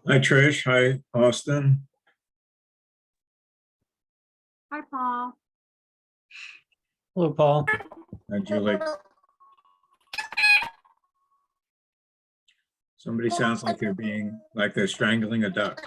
Hi, Trish. Hi, Austin. Hi, Paul. Hello, Paul. Hi, Julie. Somebody sounds like they're strangling a duck.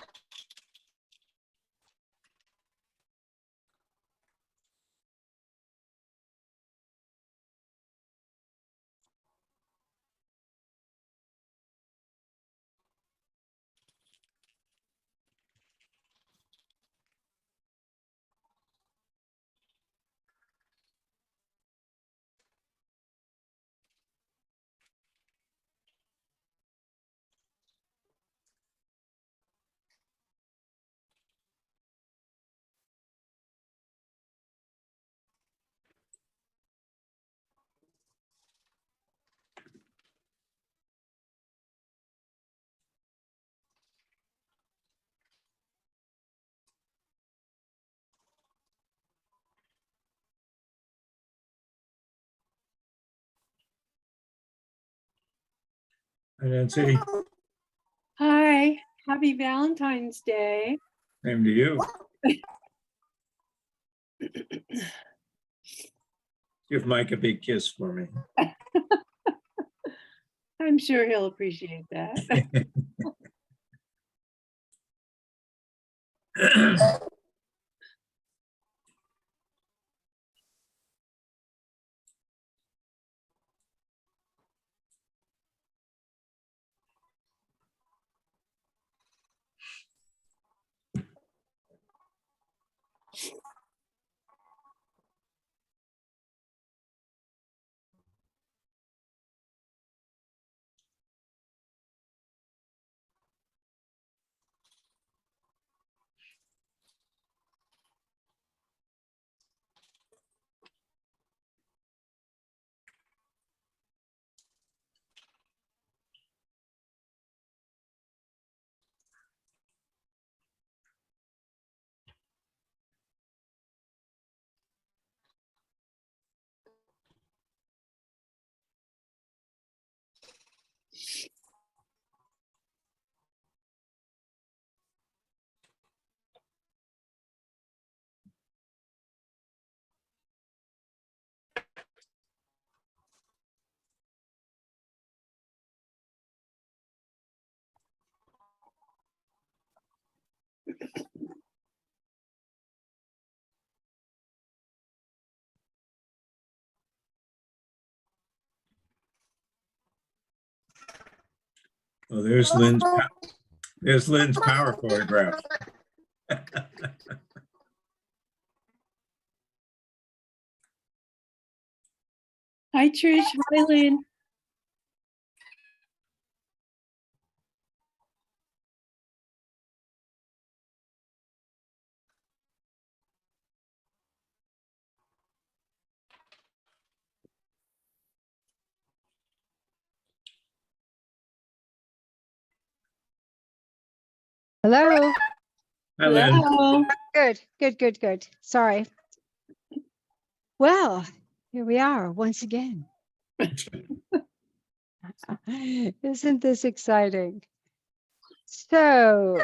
Hi, Nancy. Hi, happy Valentine's Day. Same to you. Give Mike a big kiss for me. I'm sure he'll appreciate that. Oh, there's Lynn's power photograph. Hi, Trish. Hi, Lynn. Hello. Hi, Lynn. Hello. Good. Sorry. Well, here we are once again. Isn't this exciting? So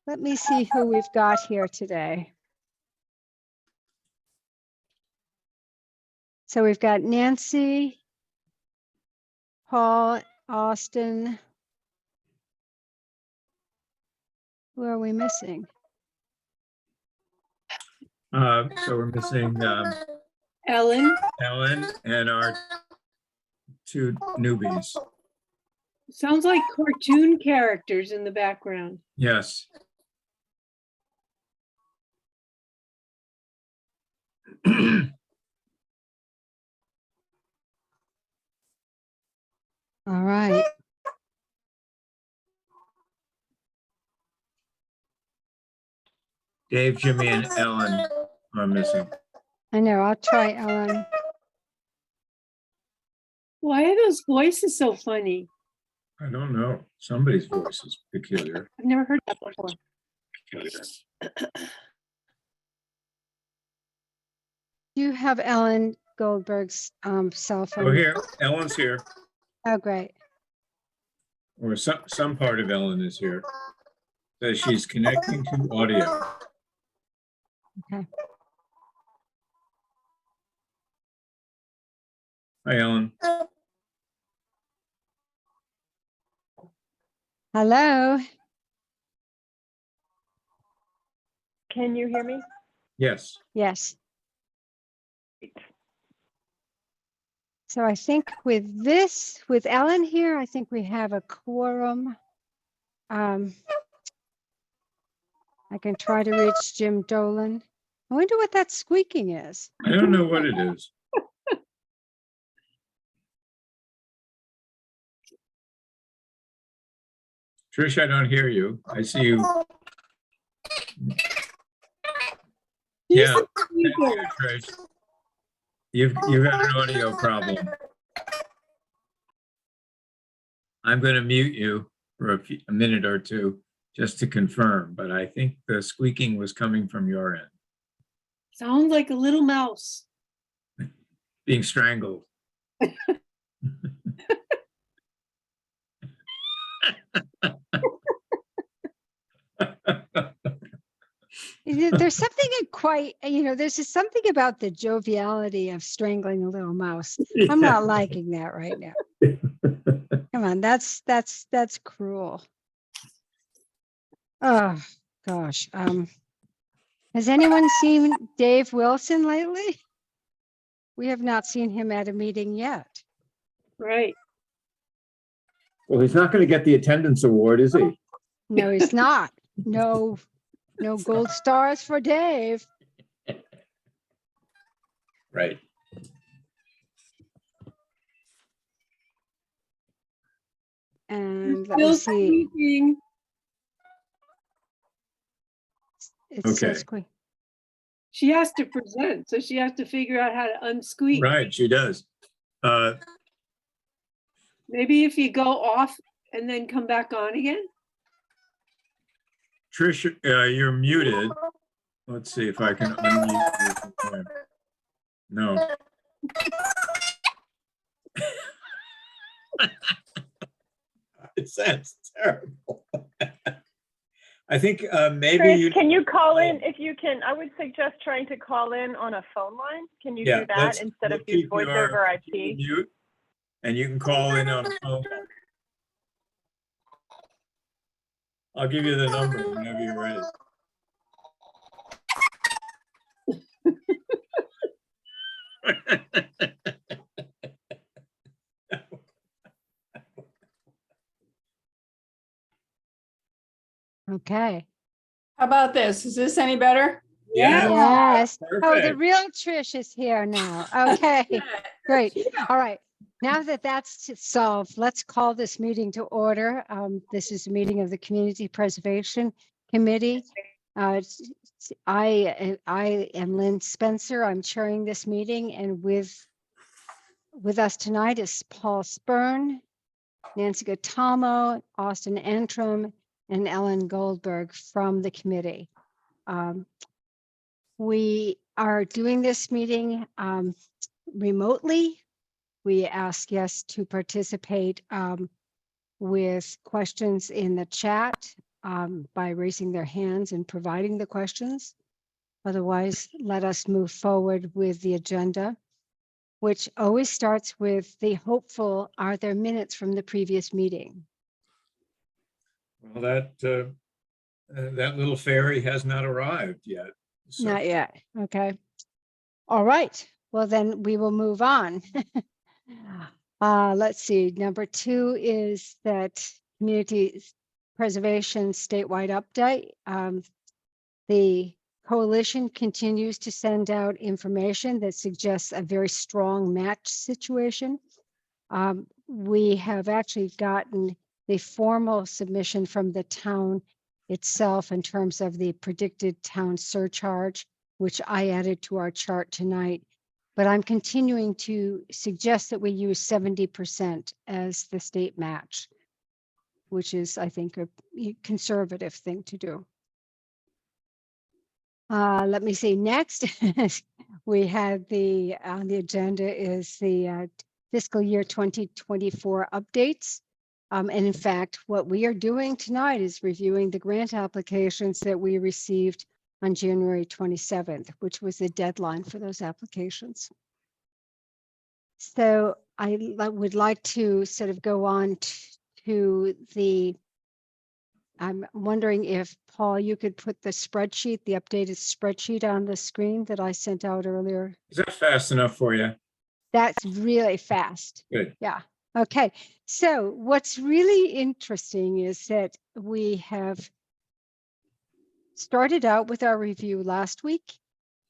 let me see who we've got here today. So we've got Nancy, Paul, Austin. Who are we missing? So we're missing Ellen. Ellen and our two newbies. Sounds like cartoon characters in the background. Yes. All right. Dave, Jimmy, and Ellen are missing. I know. I'll try Ellen. Why are those voices so funny? I don't know. Somebody's voice is peculiar. I've never heard that before. Do you have Ellen Goldberg's cell phone? Oh, here. Ellen's here. Oh, great. or some part of Ellen is here. Says she's connecting to audio. Okay. Hi, Ellen. Hello. Can you hear me? Yes. Yes. So I think with Ellen here, I think we have a quorum. I can try to reach Jim Dolan. I wonder what that squeaking is. I don't know what it is. Trish, I don't hear you. I see you. Yeah, thank you, Trish. You've had an audio problem. I'm going to mute you for a minute or two just to confirm, but I think the squeaking was coming from your end, Sounds like a little mouse. being strangled. There's something there's just something about the joviality of strangling a little mouse. I'm not liking that right now. Come on, that's cruel. Oh gosh. Has anyone seen Dave Wilson lately? We have not seen him at a meeting yet. Right. Well, he's not going to get the attendance award, is he? No, he's not. No gold stars for Dave. Right. And let me Still see. squeaking. It's so Okay. squeaky. She has to present, so she has to figure out how to unsqueak. Right, she does. Maybe if you go off and then come back on again. Trish, you're muted. Let's see if I can unmute you. No. It sounds terrible. I think maybe Chris, you. can you call in if you can? I would suggest trying to call in on a phone line. Can you do that instead of use voice over IP? Mute, and you can call in on a phone. I'll give you the number whenever you're ready. Okay. How about this? Is this any better? Yes. Oh, the Perfect. real Trish is here now. Okay, great. All right. Now that that's solved, let's call this meeting to order. This is a meeting of the Community Preservation Committee. I am Lynn Spencer. I'm chairing this meeting, and with us tonight is Paul Spurn, Nancy Gattamo, Austin Antrim, and Ellen Goldberg from the committee. We are doing this meeting remotely. We ask guests to participate with questions in the chat by raising their hands and providing the questions. Otherwise, let us move forward with the agenda, which always starts with the hopeful, are there minutes from the previous meeting? Well, that little fairy has not arrived yet. So. Not yet. Okay. All right. Well, then we will move on. Let's see. Number 2 is that community preservation statewide update. The coalition continues to send out information that suggests a very strong match situation. We have actually gotten the formal submission from the town itself in terms of the predicted town surcharge, which I added to our chart tonight. But I'm continuing to suggest that we use 70% as the state match, which is, I think, a conservative thing to do. Let me see. Next, we had on the agenda is the fiscal year 2024 updates. And in fact, what we are doing tonight is reviewing the grant applications that we received on January 27th, which was the deadline for those applications. So would like to sort of go on to the, I'm wondering if, Paul, you could put the spreadsheet, the updated spreadsheet on the screen that I sent out earlier. Is that fast enough for you? That's really fast. Good. Yeah. Okay. So what's really interesting is that we have started out with our review last week.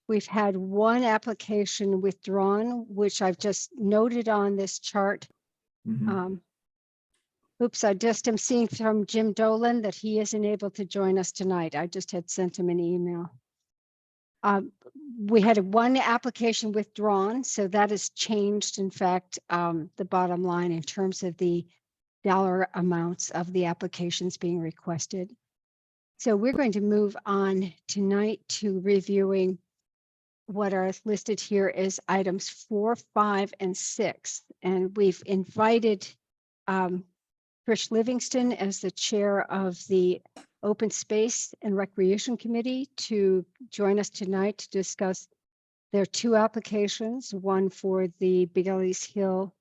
We've had one application withdrawn, which I've just noted on this chart. Mhm. Oops, I just am seeing from Jim Dolan that he isn't able to join us tonight. I just had sent him an email. We had one application withdrawn, so that has changed, in fact, the bottom line in terms of the dollar amounts of the applications being requested. So we're going to move on tonight to reviewing what are listed here as items 4, 5, and 6. And we've invited Trish Livingston as the chair of the Open Space and Recreation Committee to join us tonight to discuss their two applications, one for the Bailey's Hill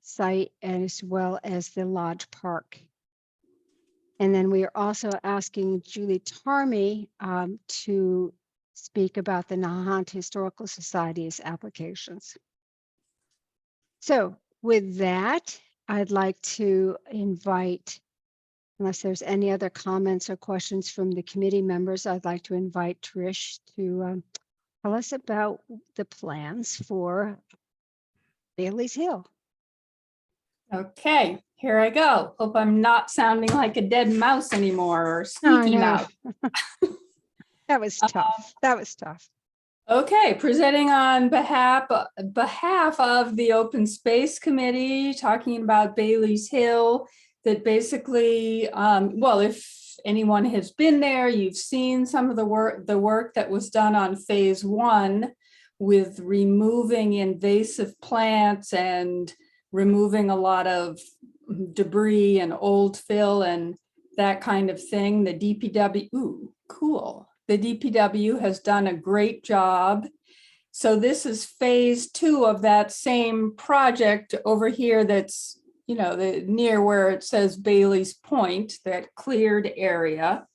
site as well as the Lodge Park. And then we are also asking Julie Tarmy to speak about the Nahant Historical Society's applications. So with that, I'd like to invite, unless there's any other comments or questions from the committee members, I'd like to invite Trish to tell us about the plans for Bailey's Hill. Okay, here I go. Hope I'm not sounding like a dead mouse anymore or I squeaky know. mouse. That was tough. That was tough. Okay, presenting on behalf of the Open Space Committee, talking about Bailey's Hill, that basically, well, if anyone has been there, you've seen some of the work that was done on phase 1 with removing invasive plants and removing a lot of debris and old fill and that kind of thing. The DPW, ooh, cool. The DPW has done a great job. So this is phase 2 of that same project over here that's, you know, near where it says Bailey's Point, that cleared area.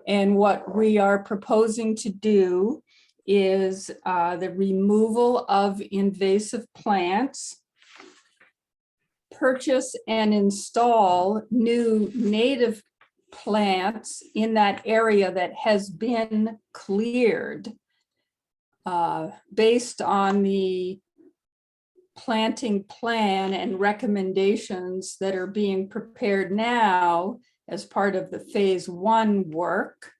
And what we are proposing to do is the removal of invasive plants, purchase and install new native plants in that area that has been cleared based on the planting plan and recommendations that are being prepared now as part of the phase 1 work.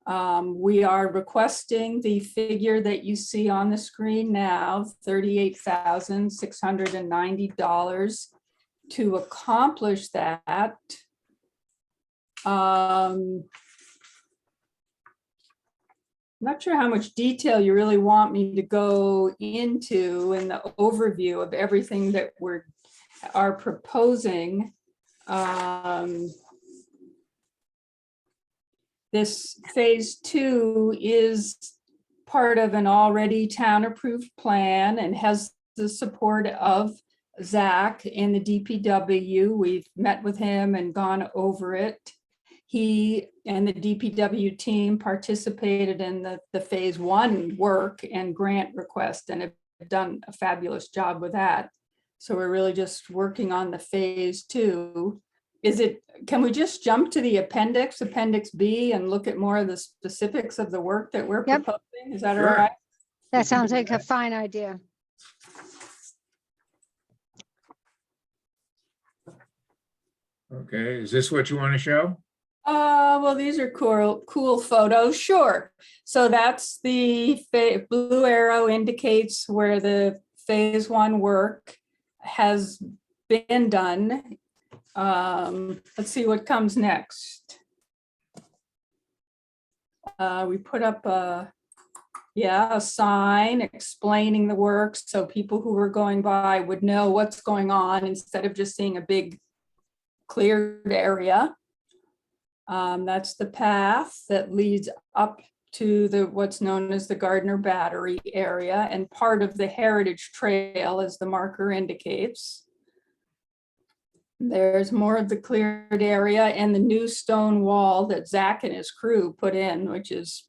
We are requesting the figure that you see on the screen now, $38,690 to accomplish that. Not sure how much detail you really want me to go into in the overview of everything that we are proposing. This phase 2 is part of an already town-approved plan and has the support of Zach and the DPW. We've met with him and gone over it. He and the DPW team participated in the phase 1 work and grant request and have done a fabulous job with that. So we're really just working on the phase 2. Can we just jump to the appendix B, and look at more of the specifics of the work that we're proposing? Is that Sure. all right? That sounds like a fine idea. Okay, is this what you want to show? Well, these are cool photos. Sure. So that's the blue arrow indicates where the phase 1 work has been done. Let's see what comes next. We put up Yeah, a sign explaining the work so people who were going by would know what's going on instead of just seeing a big cleared area. That's the path that leads up to the what's known as the Gardner Battery area and part of the Heritage Trail, as the marker indicates. There's more of the cleared area and the new stone wall that Zach and his crew put in, which is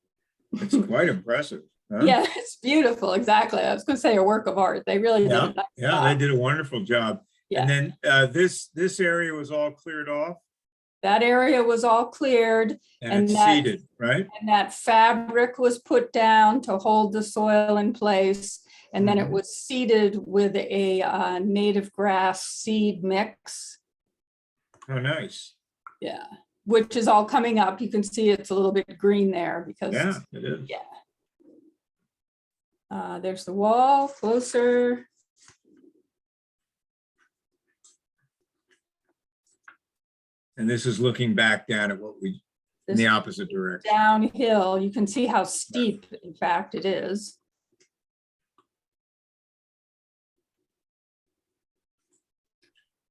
It's quite impressive. Huh? yeah, it's beautiful. Exactly. I was going to say a work of art. They really did. Yeah, a nice yeah, job. they did a wonderful job. Yeah. And then this area was all cleared off That area was all cleared and And it's that- seeded, right? and that fabric was put down to hold the soil in place. And then it Mhm. was seeded with a native grass seed mix. Oh, nice. Yeah, which is all coming up. You can see it's a little bit green there because Yeah, it is. yeah. There's the wall closer. And this is looking back down at what we, in This the opposite direction. downhill. You can see how steep, in fact, it is.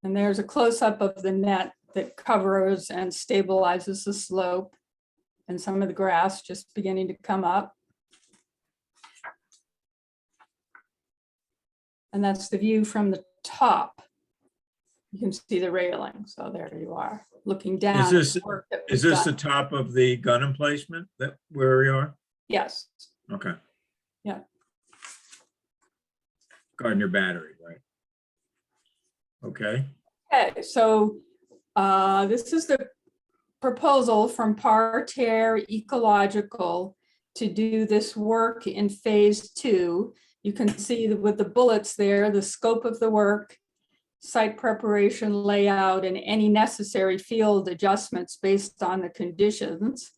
And there's a close-up of the net that covers and stabilizes the slope and some of the grass just beginning to come up. And that's the view from the top. You can see the railing. So there you are, looking down. at this- the work that Is was this the done. top of the gun emplacement that where we are? Yes. Okay. Yeah. Gardner Battery, right? Okay. Okay, so this is the proposal from Parterre Ecological to do this work in phase 2. You can see that with the bullets there, the scope of the work, site preparation, layout, and any necessary field adjustments based on the conditions,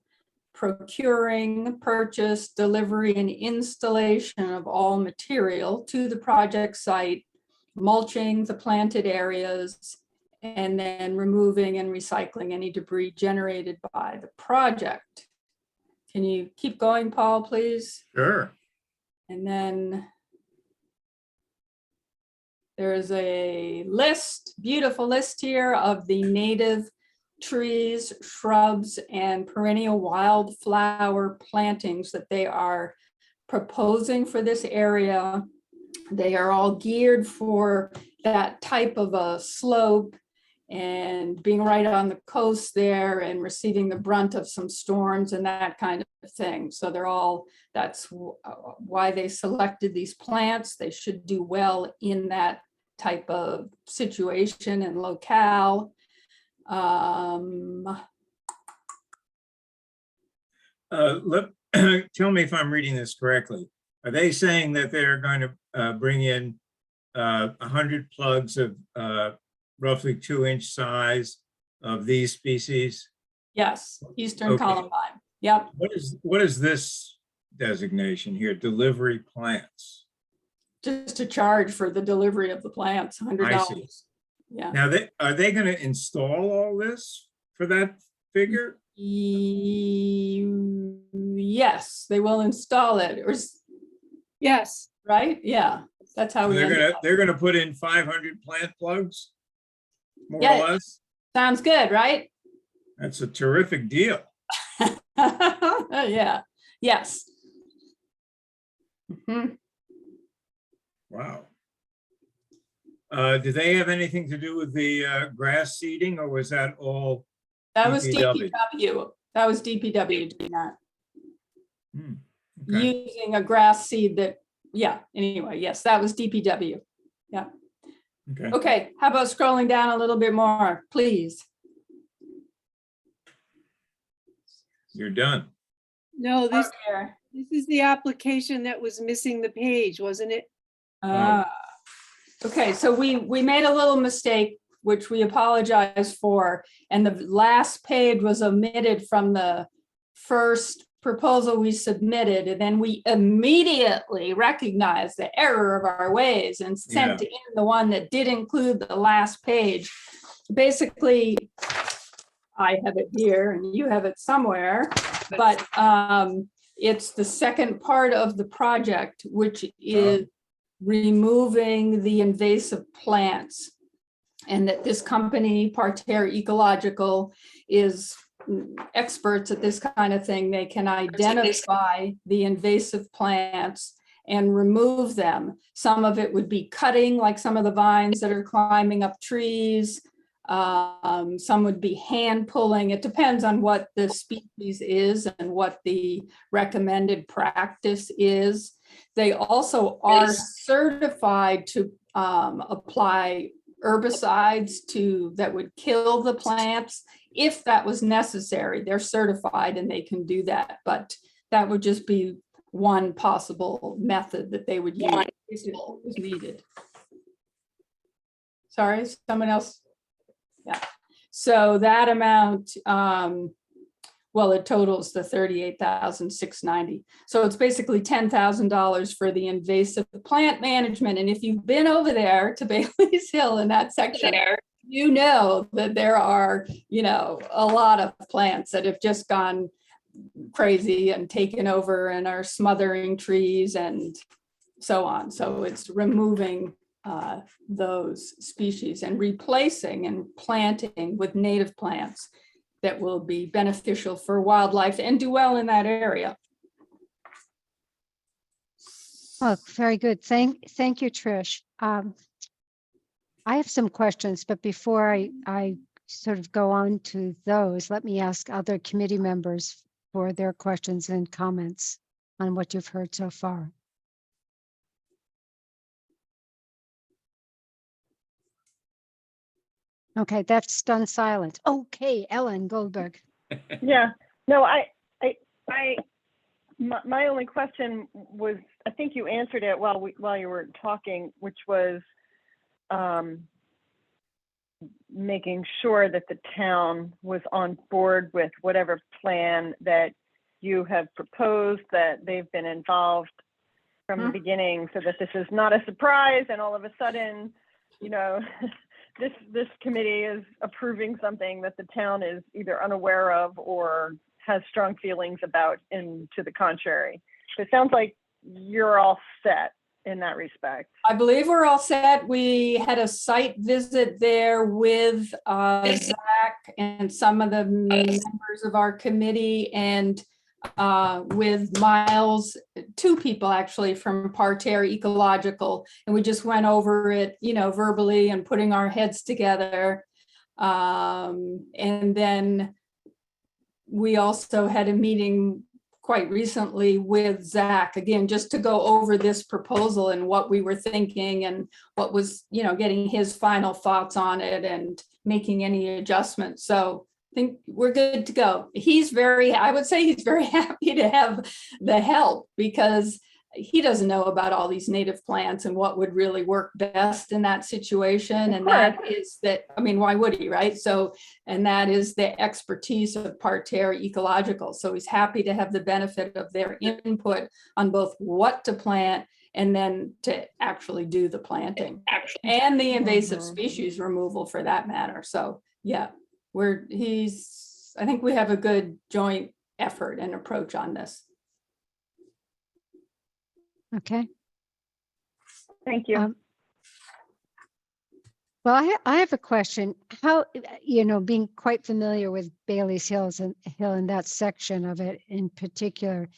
procuring, purchase, delivery, and installation of all material to the project site, mulching the planted areas, and then removing and recycling any debris generated by the project. Can you keep going, Paul, please? Sure. And then there's a list, beautiful list here of the native trees, shrubs, and perennial wildflower plantings that they are proposing for this area. They are all geared for that type of a slope and being right on the coast there and receiving the brunt of some storms and that kind of thing. So they're all, that's why they selected these plants. They should do well in that type of situation and locale. Tell me if I'm reading this correctly. Are they saying that they're going to bring in 100 plugs of roughly 2-inch size of these species? Yes, Eastern Okay. Columbine. Yep. What is this designation here? Delivery plants. Just to charge for the delivery of the plants, I $100. see. Yeah. Now, are they going to install all this for that figure? Yes, they will install it, or Yes, right? Yeah, that's how we. ended up. They're gonna put in 500 plant plugs, more Yeah. or less. Sounds good, right? That's a terrific deal. Yeah. Yes. Mhm. Wow. Do they have anything to do with the grass seeding, or was that all? That was DPW. DPW. That was DPW doing that. Hmm, okay. Using a grass seed that, yeah, anyway, yes, that was DPW. Okay. Okay, how about scrolling down a little bit more, please? You're done. no, this Here. is the application that was missing the page, wasn't it? Okay, so we made a little mistake, which we apologize for, and the last page was omitted from the first proposal we submitted, and then we immediately recognized the error of our ways and sent in the one that did include the last page. Basically, I have it here and you have it somewhere, but It's the second part of the project, which is removing the invasive plants. And that this company, Parterre Ecological, is experts at this kind of thing. They can identify the invasive plants and remove them. Some of it would be cutting, like some of the vines that are climbing up trees. Some would be hand pulling. It depends on what the species is and what the recommended practice is. They also are certified to apply herbicides that would kill the plants if that was necessary. They're certified and they can do that, but that would just be one possible method that they would use if it was needed. Sorry, someone else? Yeah. So that amount, well, it totals the $38,690. So it's basically $10,000 for the invasive plant management. And if you've been over there to Bailey's Hill in that section, you know that there are, a lot of plants that have just gone crazy and taken over and are smothering trees and so on. So it's removing those species and replacing and planting with native plants that will be beneficial for wildlife and do well in that area. Oh, very good. Thank you, Trish. I have some questions, but before I sort of go on to those, let me ask other committee members for their questions and comments on what you've heard so far. Okay, that's stunned silent. Okay, Ellen Goldberg. Yeah, no, my only question was, I think you answered it while you were talking, which was making sure that the town was on board with whatever plan that you have proposed, that they've been involved from the beginning, so that this is not a surprise and all of a sudden, this committee is approving something that the town is either unaware of or has strong feelings about, and to the contrary. So it sounds like you're all set in that respect. I believe we're all set. We had a site visit there with Zach and some of the members of our committee, and with Miles, two people actually from Parterre Ecological, and we just went over it, verbally and putting our heads together. And then we also had a meeting quite recently with Zach, again, just to go over this proposal and what we were thinking and what was, getting his final thoughts on it and making any adjustments. So I think we're good to go. I would say he's very happy to have the help, because he doesn't know about all these native plants and what would really work best in that situation. And that is why would he, right? So, and that is the expertise of Parterre Ecological. So he's happy to have the benefit of their input on both what to plant and then to actually do the planting and the invasive species removal for that matter. So yeah, I think we have a good joint effort and approach on this. Okay. Thank you. Well, I have a question. How, being quite familiar with Bailey's Hill and that section of it in particular,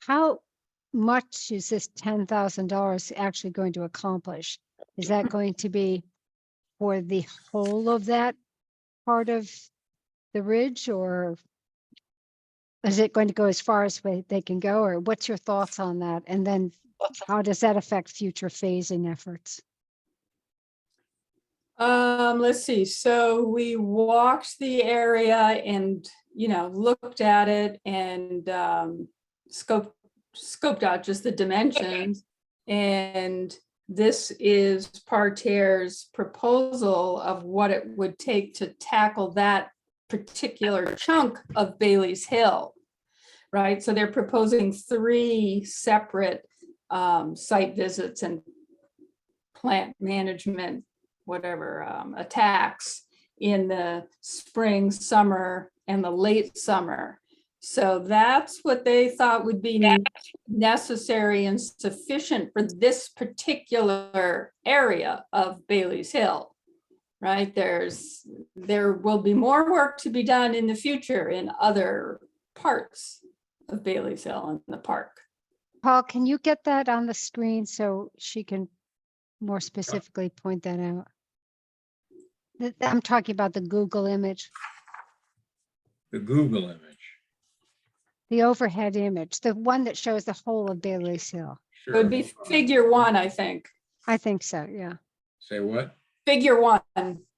how much is this $10,000 actually going to accomplish? Is that going to be for the whole of that part of the ridge, or is it going to go as far as they can go, or what's your thoughts on that? And then how does that affect future phasing efforts? Let's see. So we walked the area and, looked at it and scoped out just the dimensions. And this is Parterre's proposal of what it would take to tackle that particular chunk of Bailey's Hill, right? So they're proposing 3 separate site visits and plant management, attacks in the spring, summer, and the late summer. So that's what they thought would be necessary and sufficient for this particular area of Bailey's Hill, right? There will be more work to be done in the future in other parts of Bailey's Hill and the park. Paul, can you get that on the screen so she can more specifically point that out? I'm talking about the Google image, The Google image. the overhead image, the one that shows the whole of Bailey's Hill. It would be figure one, I think. I think so, yeah. Say what? Figure one,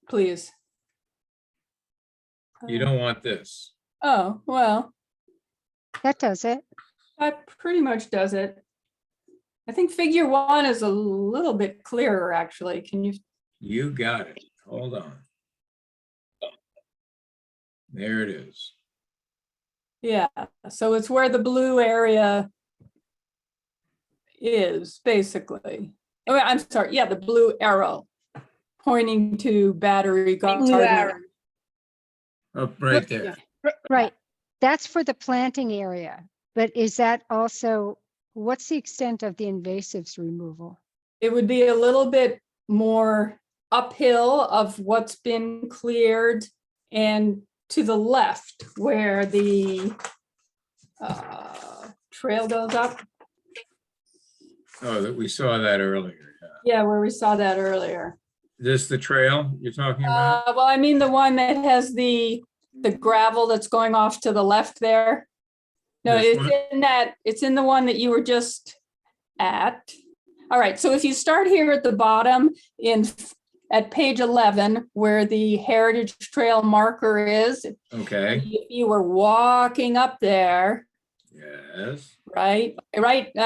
please. You don't want this. Oh, well, That does it. that pretty much does it. I think figure one is a little bit clearer, actually. Can you? You got it. Hold on. There it is. Yeah, so it's where the blue area is, basically. Oh, I'm sorry, yeah, the blue arrow pointing to Battery Blue Garden. arrow. Up right there. Right. That's for the planting area. But is that also, what's the extent of the invasives removal? It would be a little bit more uphill of what's been cleared and to the left where the trail goes up. Oh, that we saw that earlier. Yeah. Yeah, where we saw that earlier. This the trail you're talking about? Well, I mean, the one that has the gravel that's going off to the left there. No, This it's one? in that, it's in the one that you were just at. All right, so if you start here at the bottom at page 11, where the Heritage Trail marker is, Okay. if you were walking up there, Yes. right,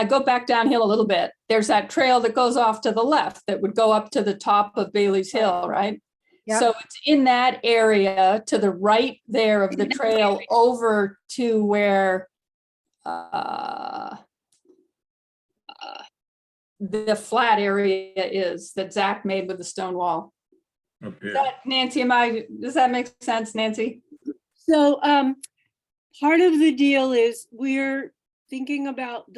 go back downhill a little bit. There's that trail that goes off to the left that would go up to the top of Bailey's Hill, right? Yep. So it's in that area to the right there of the trail over to where the flat area is that Zach made with the stone wall. Up here. Nancy, does that make sense, Nancy? So part of the deal is we're thinking about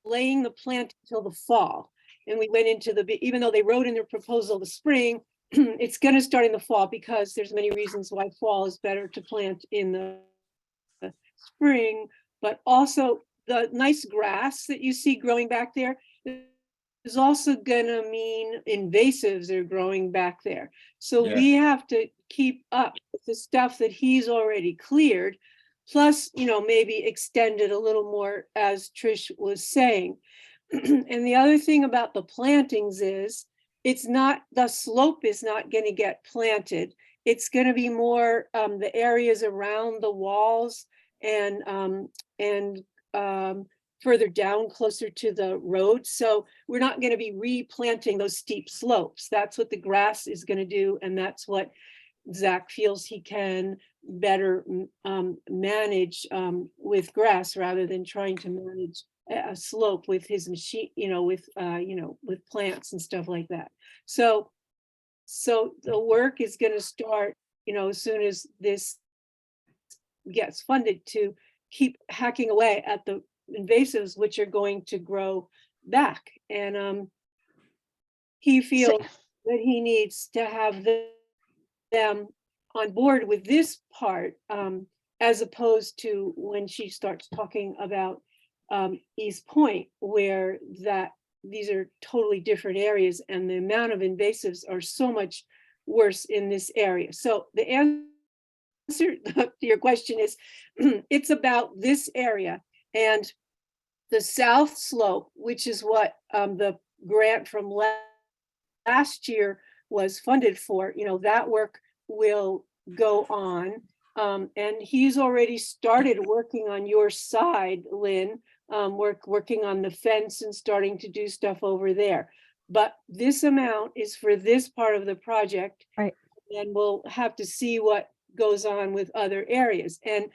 delaying the plant until the fall. And we went into even though they wrote in their proposal the spring, it's going to start in the fall because there's many reasons why fall is better to plant in the spring, but also the nice grass that you see growing back there is also gonna mean invasives are growing back there. So Yeah. we have to keep up with the stuff that he's already cleared, plus, maybe extend it a little more, as Trish was saying. And the other thing about the plantings is the slope is not gonna get planted. It's gonna be more the areas around the walls and further down closer to the road. So we're not going to be replanting those steep slopes. That's what the grass is going to do. And that's what Zach feels he can better manage with grass rather than trying to manage a slope with his machine, with plants and stuff like that. So the work is going to start, as soon as this gets funded, to keep hacking away at the invasives, which are going to grow back. And he feels that he needs to have them on board with this part, as opposed to when she starts talking about East Point, where these are totally different areas and the amount of invasives are so much worse in this area. So the answer to your question is it's about this area, and the south slope, which is what the grant from last year was funded for, that work will go on. And he's already started working on your side, Lynn, working on the fence and starting to do stuff over there. But this amount is for this part of the project. Right. And we'll have to see what goes on with other areas. And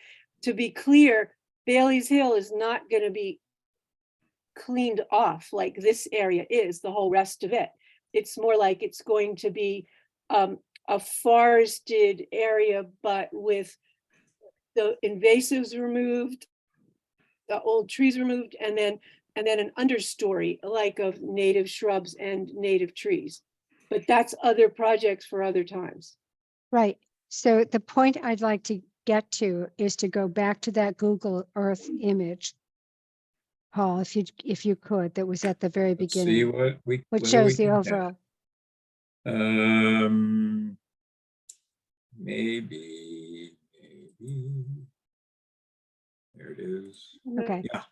to be clear, Bailey's Hill is not going to be cleaned off like this area is, the whole rest of it. It's more like it's going to be a forested area, but with the invasives removed, the old trees removed, and then an understory like of native shrubs and native trees. But that's other projects for other times. Right. So the point I'd like to get to is to go back to that Google Earth image. Paul, if you could, that was at the very Let's see beginning, what which do we shows the can get. overall. Maybe. There it is. Okay. Yeah.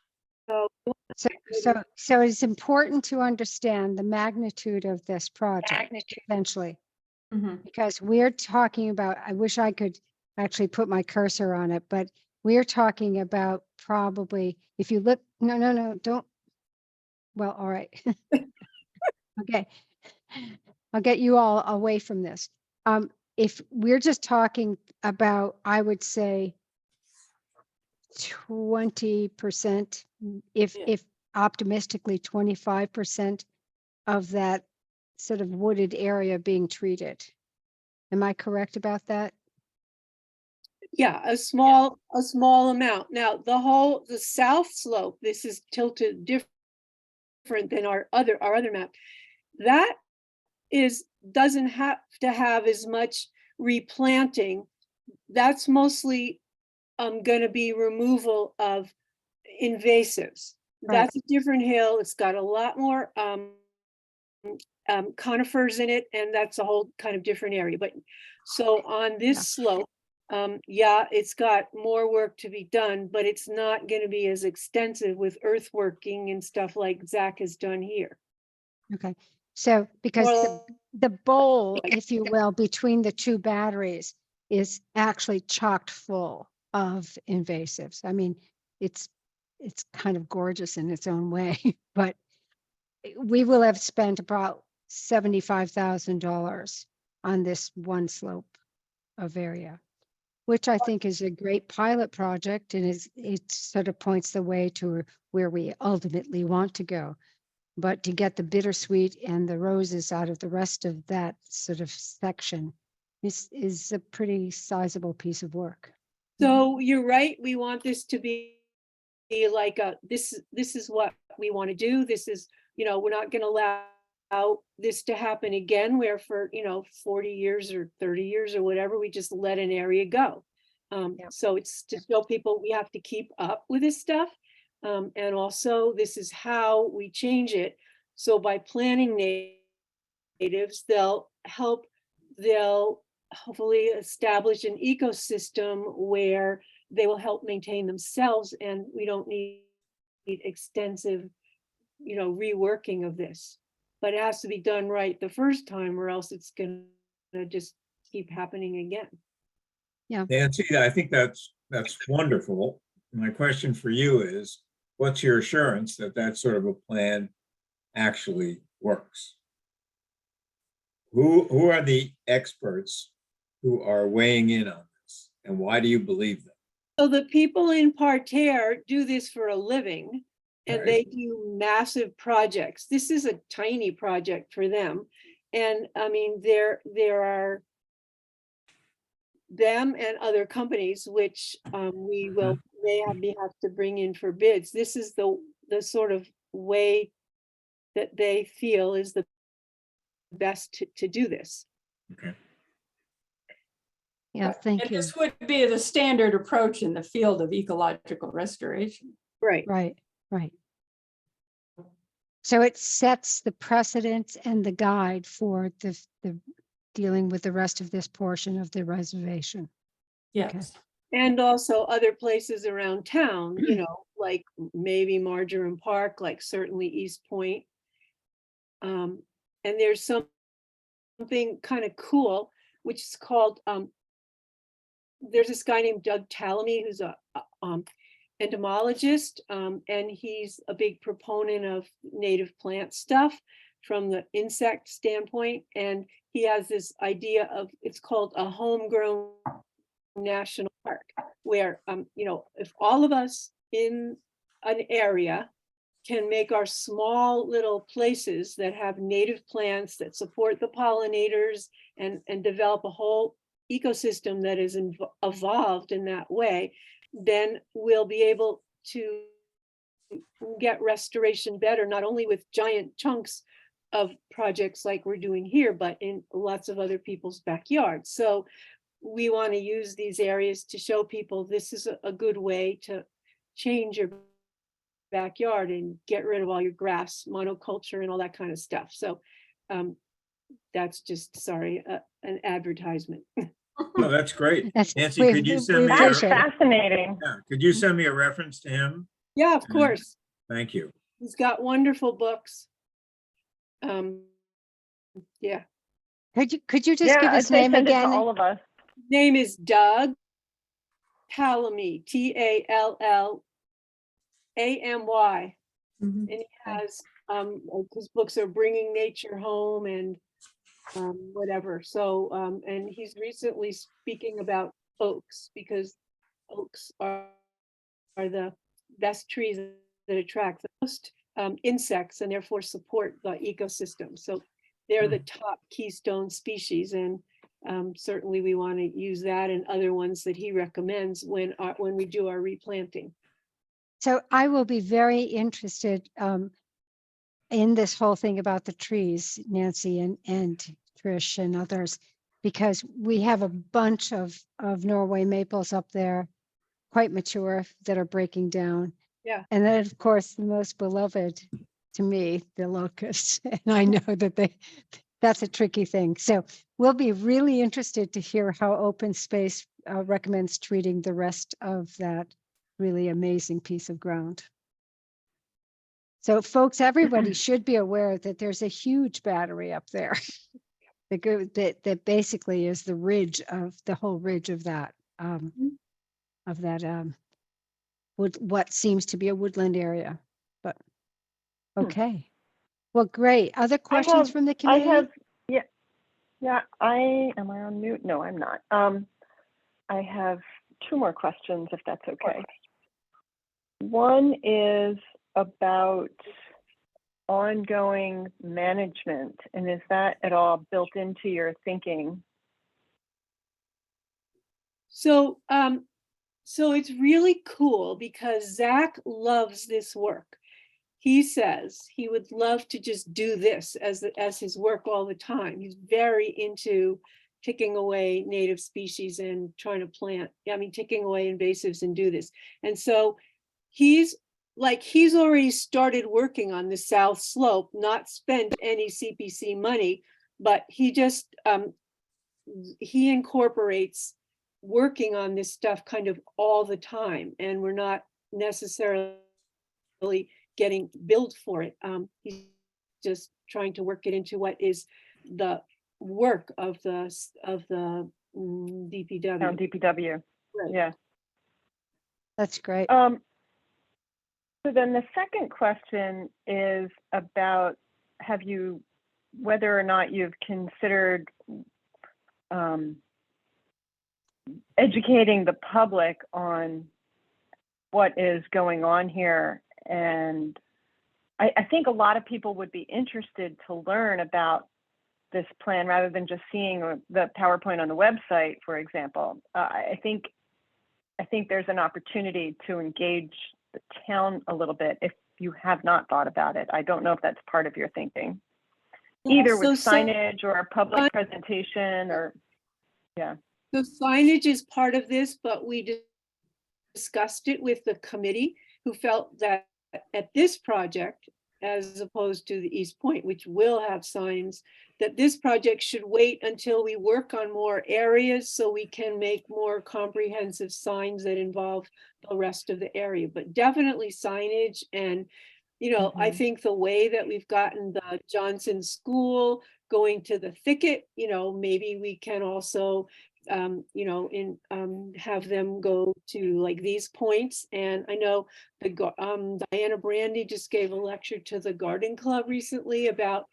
So it's important to understand the magnitude of this project eventually, Mhm. because we're talking about, I wish I could actually put my cursor on it, but we're talking about probably, if you look, no, don't. Well, all right. Okay. I'll get you all away from this. If we're just talking about, I would say 20%, Yeah. if optimistically 25% of that sort of wooded area being treated. Am I correct about that? Yeah, a small amount. Now, the south slope, this is tilted different than our other map. That doesn't have to have as much replanting. That's mostly gonna be removal of invasives. Right. That's a different hill. It's got a lot more conifers in it, and that's a whole kind of different area. But so on this Yeah. slope, yeah, it's got more work to be done, but it's not going to be as extensive with earthworking and stuff like Zach has done here. Okay. So because More the bowl, if you will, between the two batteries is actually chocked full of invasives. I mean, it's kind of gorgeous in its own way, but we will have spent about $75,000 on this one slope of area, which I think is a great pilot project, and it sort of points the way to where we ultimately want to go. But to get the bittersweet and the roses out of the rest of that sort of section is a pretty sizable piece of work. So you're right. We want this to be like this is what we want to do. This is, we're not going to allow this to happen again, where for, 40 years or 30 years or whatever, we just let an area go. Yeah. So it's to show people we have to keep up with this stuff. And also this is how we change it. So by planting natives, they'll hopefully establish an ecosystem where they will help maintain themselves, and we don't need extensive, reworking of this. But it has to be done right the first time, or else it's gonna just keep happening again. Nancy, I think that's wonderful. My question for you is, what's your assurance that that sort of a plan actually works? Who are the experts who are weighing in on this, and why do you believe them? So the people in Parterre do this for a living, and Right. they do massive projects. This is a tiny project for them. And I mean, there are them and other companies, which we will may have to bring in for bids. This is the sort of way that they feel is the best to do this. Okay. Yeah, thank And you. this would be the standard approach in the field of ecological restoration. Right. Right. So it sets the precedent and the guide for the dealing with the rest of this portion of the reservation. Yes. And also other places around town, like maybe Marjoram Park, like certainly East Point. And there's something kind of cool, which is called, there's this guy named Doug Tallamy, who's a entomologist, and he's a big proponent of native plant stuff from the insect standpoint. And he has this idea of, it's called a homegrown national park, where, if all of us in an area can make our small little places that have native plants that support the pollinators and develop a whole ecosystem that is evolved in that way, then we'll be able to get restoration better, not only with giant chunks of projects like we're doing here, but in lots of other people's backyards. So we want to use these areas to show people this is a good way to change your backyard and get rid of all your grass, monoculture and all that kind of stuff. So that's just, sorry, an advertisement. Oh, that's great. That's, Nancy, we- could you we send me, That's appreciate it. fascinating. yeah, could you send me a reference to him? Yeah, of course. Thank you. He's got wonderful books. Yeah, Could you just Yeah, give I'd his say name send it to again? all of us. name is Doug Tallamy, Tallamy. Mhm. And he has, his books are Bringing Nature Home and whatever. So, and he's recently speaking about oaks, because oaks are the best trees that attract the most insects and therefore support the ecosystem. So they're the top keystone species, and certainly we want to use that and other ones that he recommends when we do our replanting. So I will be very interested in this whole thing about the trees, Nancy and Trish and others, because we have a bunch of Norway maples up there, quite mature, that are breaking down. Yeah. And then, of course, the most beloved to me, the locusts. And I know that that's a tricky thing. So we'll be really interested to hear how open space recommends treating the rest of that really amazing piece of ground. So folks, everybody should be aware that there's a huge battery up there that basically is the ridge of the whole ridge of that what seems to be a woodland area. But okay, well, great. Other questions from the I committee? have, yeah, am I on mute? No, I'm not. I have two more questions, if that's okay. One is about ongoing management, and is that at all built into your thinking? So, so it's really cool because Zach loves this work. He says he would love to just do this as his work all the time. He's very into taking away native species and trying to plant, taking away invasives and do this. And so he's already started working on the South Slope, not spent any CPC money, but he just, he incorporates working on this stuff kind of all the time, and we're not necessarily getting billed for it. He's just trying to work it into what is the work of the DPW. Town DPW, Right. yeah. That's great. So then the second question is about whether or not you've considered educating the public on what is going on here. And I think a lot of people would be interested to learn about this plan rather than just seeing the PowerPoint on the website, for example. I think there's an opportunity to engage the town a little bit if you have not thought about it. I don't know if that's part of your thinking, either with signage or a public presentation or, yeah. So signage is part of this, but we discussed it with the committee, who felt that at this project, as opposed to the East Point, which will have signs, that this project should wait until we work on more areas so we can make more comprehensive signs that involve the rest of the area. But definitely signage. And I think the way that we've gotten the Johnson School going to the thicket, maybe we can also have them go to like these points. And I know Diana Brandy just gave a lecture to the Garden Club recently about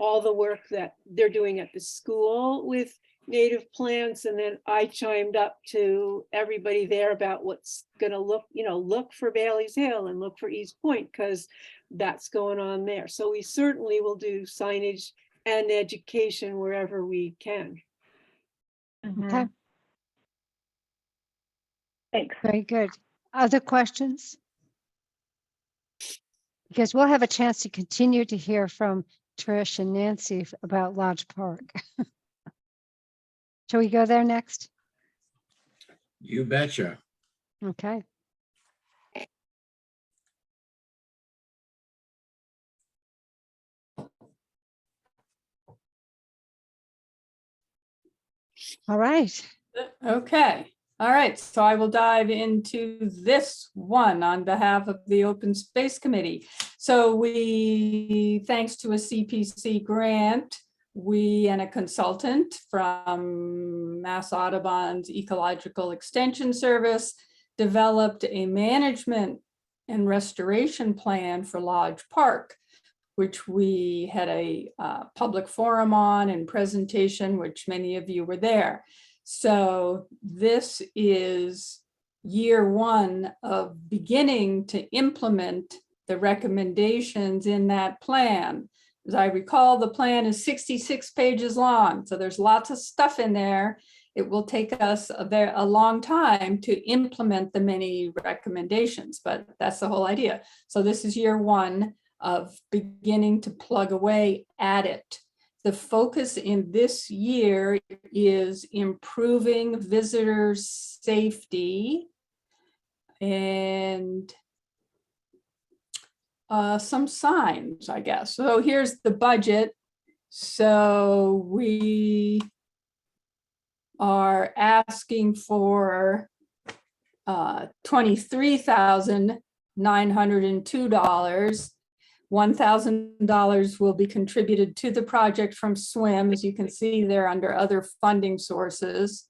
all the work that they're doing at the school with native plants. And then I chimed up to everybody there about what's going to look for Bailey's Hill and look for East Point, because that's going on there. So we certainly will do signage and education wherever we can. Okay. Thanks. Very good. Other questions? Because we'll have a chance to continue to hear from Trish and Nancy about Lodge Park. Shall we go there next? You betcha. Okay. All right. Okay, all right, so I will dive into this one on behalf of the Open Space Committee. So we, thanks to a CPC grant, we and a consultant from Mass Audubon's Ecological Extension Service developed a management and restoration plan for Lodge Park, which we had a public forum on and presentation, which many of you were there. So this is year one of beginning to implement the recommendations in that plan. As I recall, the plan is 66 pages long, so there's lots of stuff in there. It will take us a long time to implement the many recommendations, but that's the whole idea. So this is year one of beginning to plug away at it. The focus in this year is improving visitors' safety and some signs, I guess. So here's the budget. So we are asking for $23,902. $1,000 will be contributed to the project from SWIM, as you can see there under other funding sources.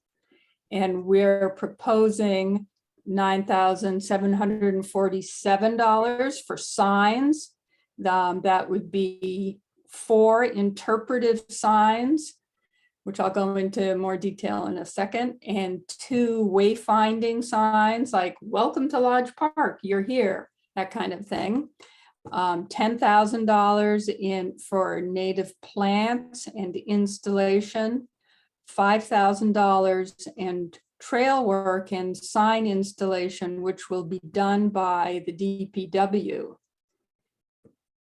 And we're proposing $9,747 for signs. That would be 4 interpretive signs, which I'll go into more detail in a second, and 2 wayfinding signs like "Welcome to Lodge Park, you're here," that kind of thing. $10,000 for native plants and installation, $5,000 and trail work and sign installation, which will be done by the DPW.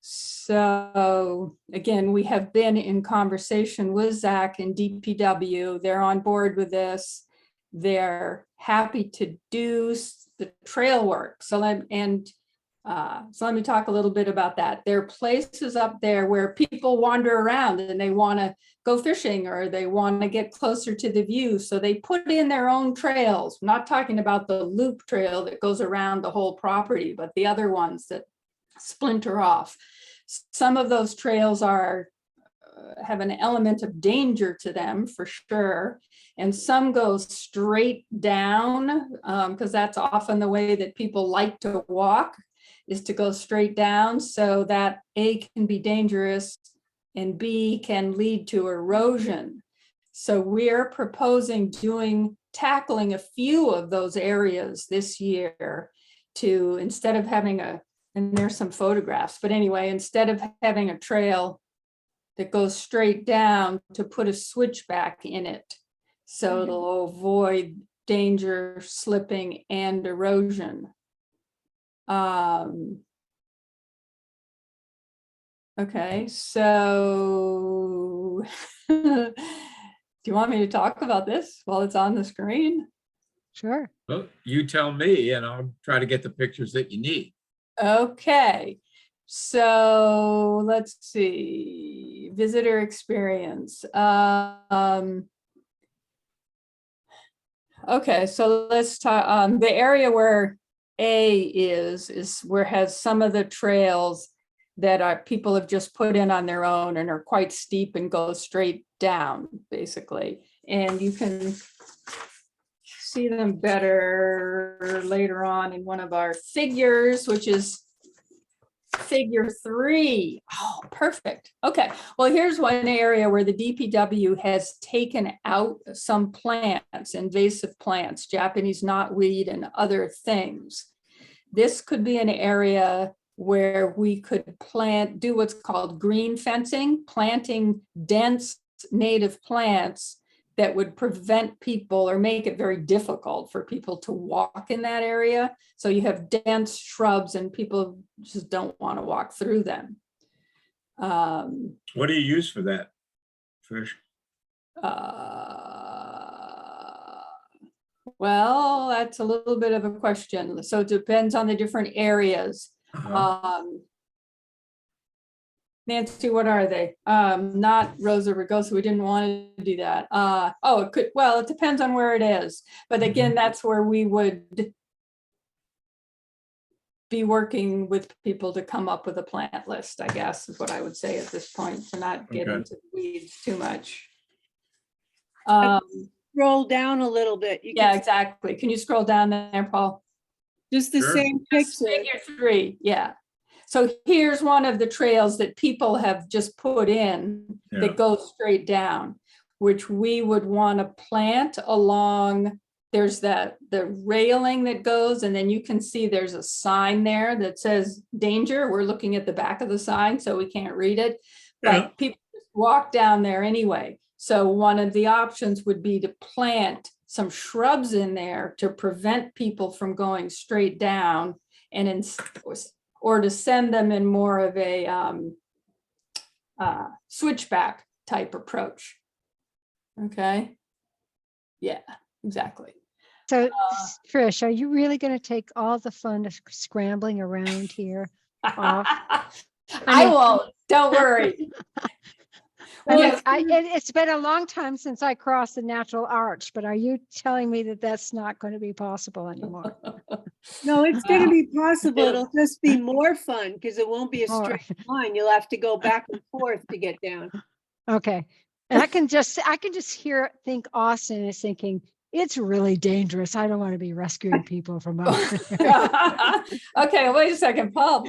So again, we have been in conversation with Zach and DPW. They're on board with this. They're happy to do the trail work. So let me talk a little bit about that. There are places up there where people wander around and they want to go fishing or they want to get closer to the view. So they put in their own trails. I'm not talking about the loop trail that goes around the whole property, but the other ones that splinter off. Some of those trails are have an element of danger to them for sure. And some go straight down because that's often the way that people like to walk, is to go straight down. So that A, can be dangerous, and B, can lead to erosion. So we're proposing tackling a few of those areas this year to, instead of having and there's some photographs, but anyway, instead of having a trail that goes straight down, to put a switchback in it. So it'll avoid danger, slipping, and erosion. Okay, so do you want me to talk about this while it's on the screen? Sure. Well, you tell me and I'll try to get the pictures that you need. Okay, so let's see, visitor experience. Okay, so let's talk, the area where A is where has some of the trails that people have just put in on their own and are quite steep and go straight down, basically. And you can see them better later on in one of our figures, which is figure 3. Oh, perfect. Okay, well, here's one area where the DPW has taken out some plants, invasive plants, Japanese knotweed and other things. This could be an area where we could do what's called green fencing, planting dense native plants that would prevent people or make it very difficult for people to walk in that area. So you have dense shrubs and people just don't want to walk through them. What do you use for that? Trish? Well, that's a little bit of a question. So it depends on the different areas. Nancy, what are they? Not Rosa rugosa. We didn't want to do that. Oh, it could, well, it depends on where it is. But again, that's where we would be working with people to come up with a plant list, I guess, is what I would say at this point, to not get Okay. into the weeds too much. Scroll down a little bit. You Yeah, can, exactly. Can you scroll down there, Paul? just the Sure. same Just picture. Figure 3, yeah. So here's one of the trails that people have just put in Yeah. that goes straight down, which we would want to plant along. There's the railing that goes, and then you can see there's a sign there that says danger. We're looking at the back of the sign, so we can't read it. Yeah. But people just walk down there anyway. So one of the options would be to plant some shrubs in there to prevent people from going straight down, and or to send them in more of a switchback type approach. Okay. Yeah, exactly. So Trish, are you really going to take all the fun of scrambling around here? Off. I mean- won't, don't worry. I mean, Yes. it's been a long time since I crossed the natural arch, but are you telling me that that's not going to be possible anymore? No, it's going to be possible. Yeah. It'll just be more fun because it won't be a More. straight line. You'll have to go back and forth to get down. Okay. And I can just think Austin is thinking, it's really dangerous. I don't want to be rescuing people from out there. Okay, wait a second, Paul.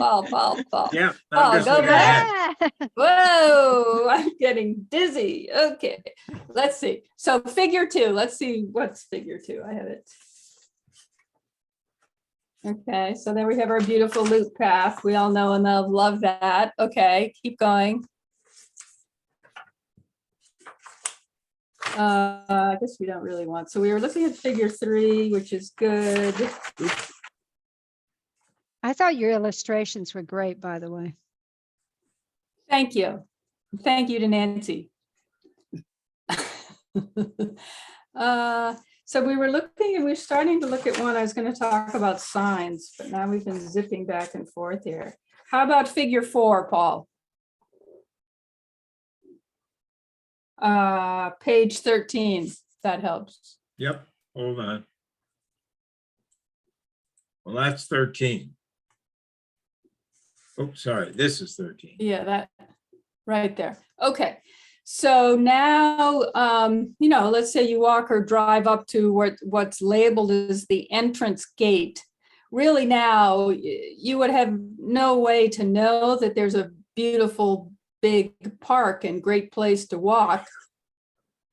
Yeah. Oh, I'm just go looking back. ahead. Whoa, I'm getting dizzy. Okay, let's see. So figure 2, let's see what's figure 2. I have it. Okay, so there we have our beautiful loop path. We all know and love that. Okay, keep going. I guess we don't really want, so we were looking at figure 3, which is good. I thought your illustrations were great, by the way. Thank you. Thank you to Nancy. So we were looking and we're starting to look at one. I was going to talk about signs, but now we've been zipping back and forth here. How about figure 4, Paul? Page 13, that helps. Yep, hold on. Well, that's 13. Oh, sorry, this is 13. Yeah, that right there. Okay. So now, let's say you walk or drive up to what's labeled as the entrance gate. Really now, you would have no way to know that there's a beautiful big park and great place to walk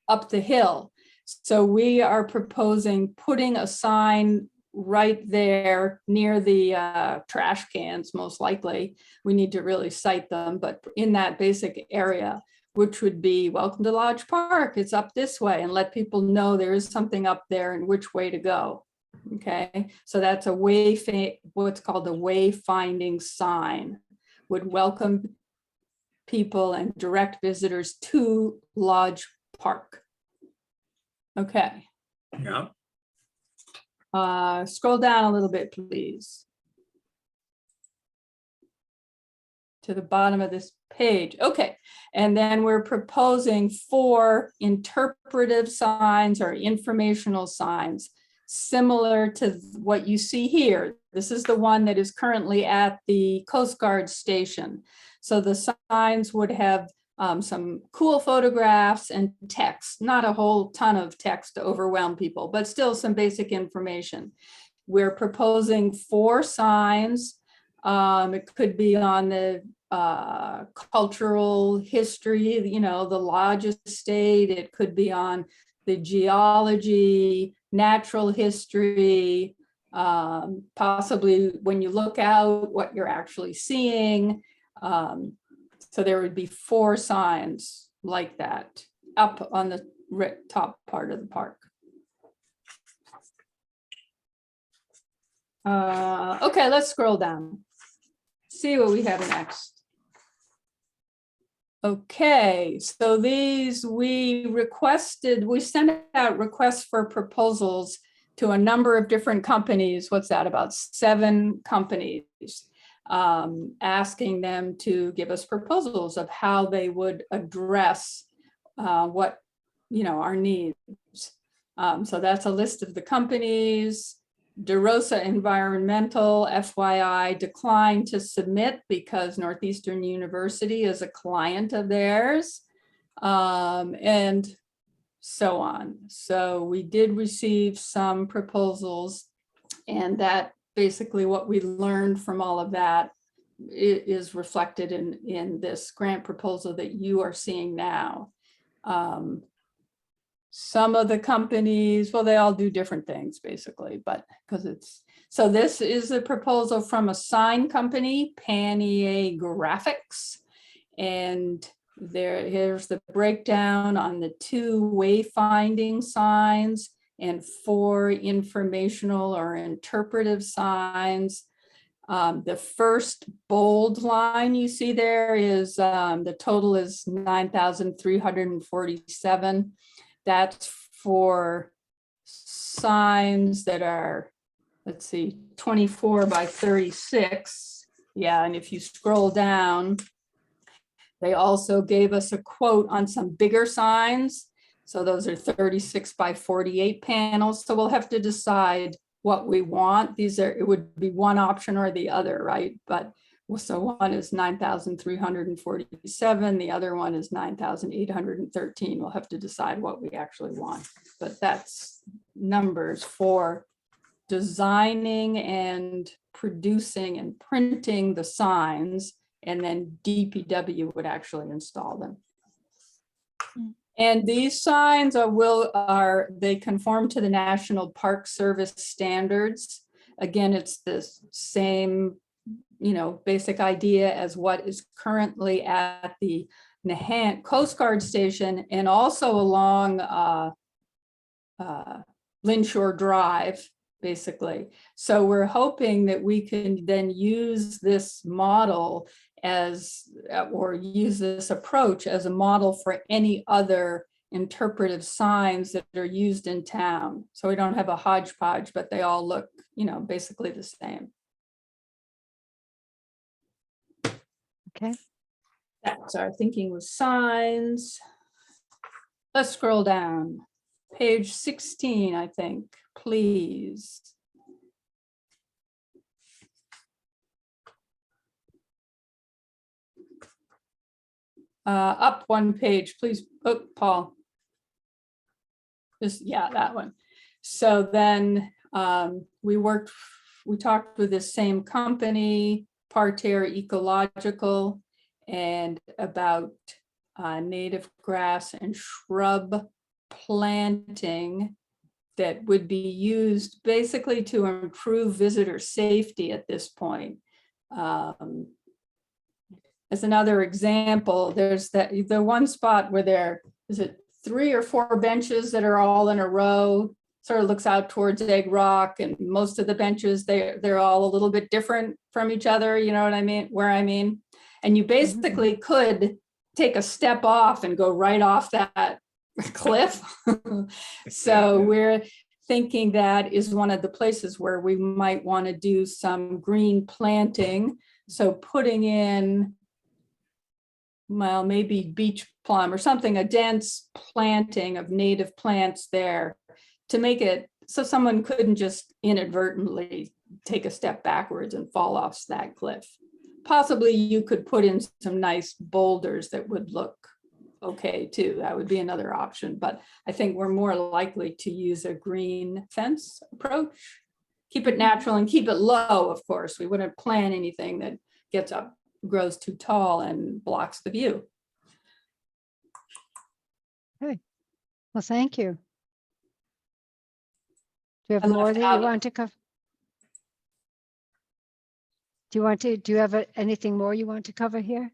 up the hill. So we are proposing putting a sign right there near the trash cans, most likely. We need to really cite them, but in that basic area, which would be welcome to Lodge Park. It's up this way, and let people know there is something up there and which way to go. Okay, so that's a what's called a wayfinding sign, would welcome people and direct visitors to Lodge Park. Okay. Yeah. Scroll down a little bit, please. To the bottom of this page. Okay. And then we're proposing 4 interpretive signs or informational signs, similar to what you see here. This is the one that is currently at the Coast Guard station. So the signs would have some cool photographs and text, not a whole ton of text to overwhelm people, but still some basic information. We're proposing 4 signs. It could be on the cultural history, the Lodge estate. It could be on the geology, natural history, possibly when you look out, what you're actually seeing. So there would be 4 signs like that up on the top part of the park. Okay, let's scroll down. See what we have next. Okay, so these we sent out requests for proposals to a number of different companies. What's that, about 7 companies, asking them to give us proposals of how they would address what, our needs. So that's a list of the companies. DeRosa Environmental, FYI, declined to submit because Northeastern University is a client of theirs, and so on. So we did receive some proposals, and that basically what we learned from all of that is reflected in this grant proposal that you are seeing now. Some of the companies, well, they all do different things basically, but so this is a proposal from a sign company, Panier Graphics. And here's the breakdown on the 2 wayfinding signs and 4 informational or interpretive signs. The first bold line you see there is the total is 9,347. That's for signs that are, let's see, 24 by 36. Yeah, and if you scroll down, they also gave us a quote on some bigger signs. So those are 36 by 48 panels. So we'll have to decide what we want. It would be one option or the other, right? But so one is 9,347, the other one is 9,813. We'll have to decide what we actually want. But that's numbers for designing and producing and printing the signs, and then DPW would actually install them. And these signs they conform to the National Park Service standards. Again, it's the same basic idea as what is currently at the Nahant Coast Guard Station, and also along Linshore Drive, basically. So we're hoping that we can then use this model or use this approach as a model for any other interpretive signs that are used in town. So we don't have a hodgepodge, but they all look, basically the same. Okay. That's our thinking with signs. Let's scroll down. Page 16, I think, please. Up one page, please. Oh, Paul. That one. So then we talked with the same company, Parterre Ecological, and about native grass and shrub planting that would be used basically to improve visitor safety at this point. As another example, there's the one spot where is it 3 or 4 benches that are all in a row, sort of looks out towards Egg Rock, and most of the benches, they're all a little bit different from each other, you know what I mean? And you basically could take a step off and go right off that cliff. So we're thinking that is one of the places where we might want to do some green planting. So putting in, well, maybe beach plum or something, a dense planting of native plants there to make it so someone couldn't just inadvertently take a step backwards and fall off that cliff. Possibly you could put in some nice boulders that would look okay too. That would be another option, but I think we're more likely to use a green fence approach. Keep it natural and keep it low, of course. We wouldn't plant anything that gets up, grows too tall and blocks the view. Okay. Well, thank you. Do you I have more left that you out- want to cover? Do you have anything more you want to cover here?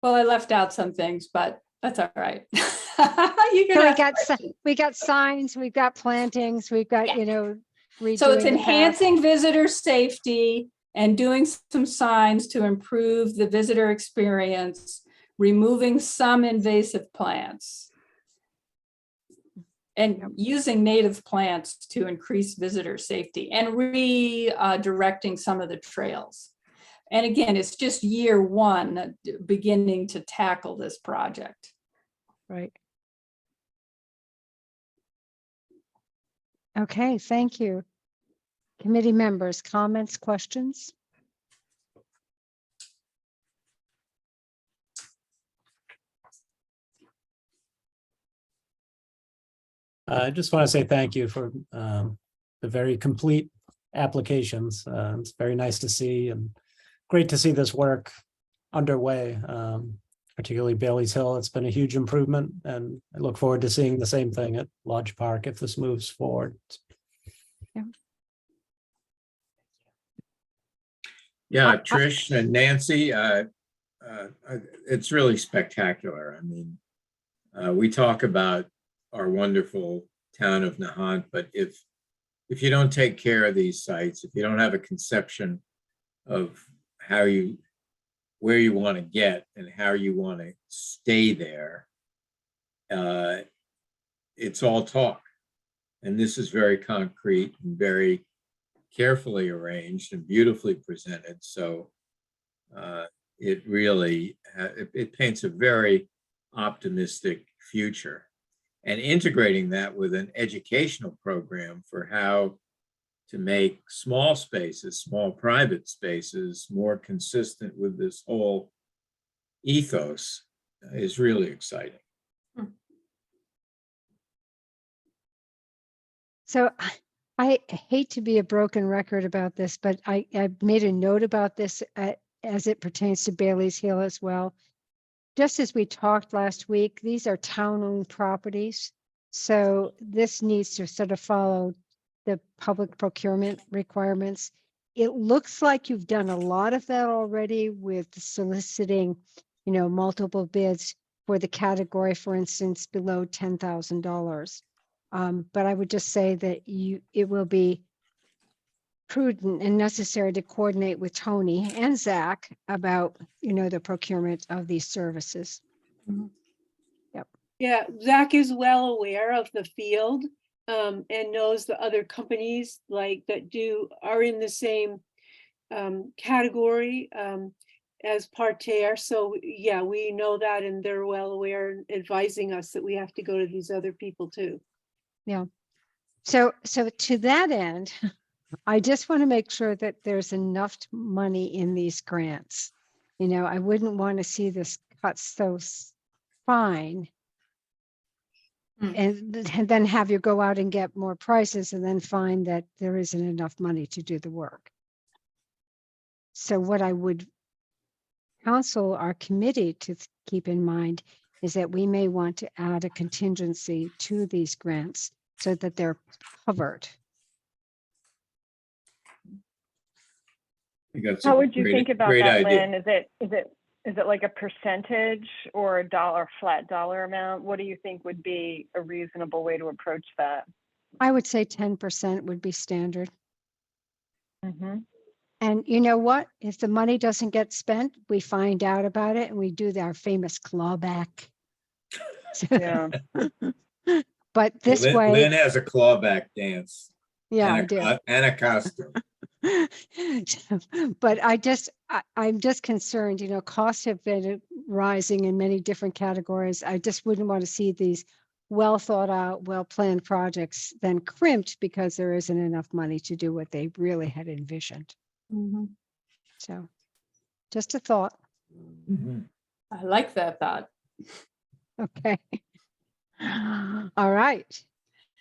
Well, I left out some things, but that's all right. You can So ask we got signs, we've got plantings, we've got, Yeah. you know, So it's redoing the path. enhancing visitor safety and doing some signs to improve the visitor experience, removing some invasive plants. And Yep. using native plants to increase visitor safety and redirecting some of the trails. And again, it's just year one beginning to tackle this project. Right. Okay, thank you. Committee members, comments, questions? I just want to say thank you for the very complete applications. It's very nice to see and great to see this work underway, particularly Bailey's Hill. It's been a huge improvement, and I look forward to seeing the same thing at Lodge Park if this moves forward. Yeah, Trish and Nancy, it's really spectacular. I mean, we talk about our wonderful town of Nahant, but if you don't take care of these sites, if you don't have a conception of where you want to get and how you want to stay there, it's all talk. And this is very concrete and very carefully arranged and beautifully presented. So it really, it paints a very optimistic future. And integrating that with an educational program for how to make small spaces, small private spaces, more consistent with this whole ethos is really exciting. So I hate to be a broken record about this, but I made a note about this as it pertains to Bailey's Hill as well. Just as we talked last week, these are town-owned properties. So this needs to sort of follow the public procurement requirements. It looks like you've done a lot of that already with soliciting, you know, multiple bids for the category, for instance, below $10,000. But I would just say that it will be prudent and necessary to coordinate with Tony and Zach about, you know, the procurement of these services. Yeah, Zach is well aware of the field and knows the other companies like that are in the same category as Parterre. So yeah, we know that, and they're well aware and advising us that we have to go to these other people too. Yeah. So to that end, I just want to make sure that there's enough money in these grants. You know, I wouldn't want to see this cut so fine and then have you go out and get more prices and then find that there isn't enough money to do the work. So what I would counsel our committee to keep in mind is that we may want to add a contingency to these grants so that they're covered. I think that's How a would you great- think about great that, idea. Lynn? Is it like a percentage or a flat dollar amount? What do you think would be a reasonable way to approach that? I would say 10% would be standard. Mm-hmm. And you know what? If the money doesn't get spent, we find out about it and we do our famous clawback. Yeah. But this Lynn, way, Lynn has a clawback dance. yeah, I and do. And a costume. But I'm just concerned, you know, costs have been rising in many different categories. I just wouldn't want to see these well thought out, well planned projects then crimped because there isn't enough money to do what they really had envisioned. So just a thought. Mhm. I like that thought. Okay. All right.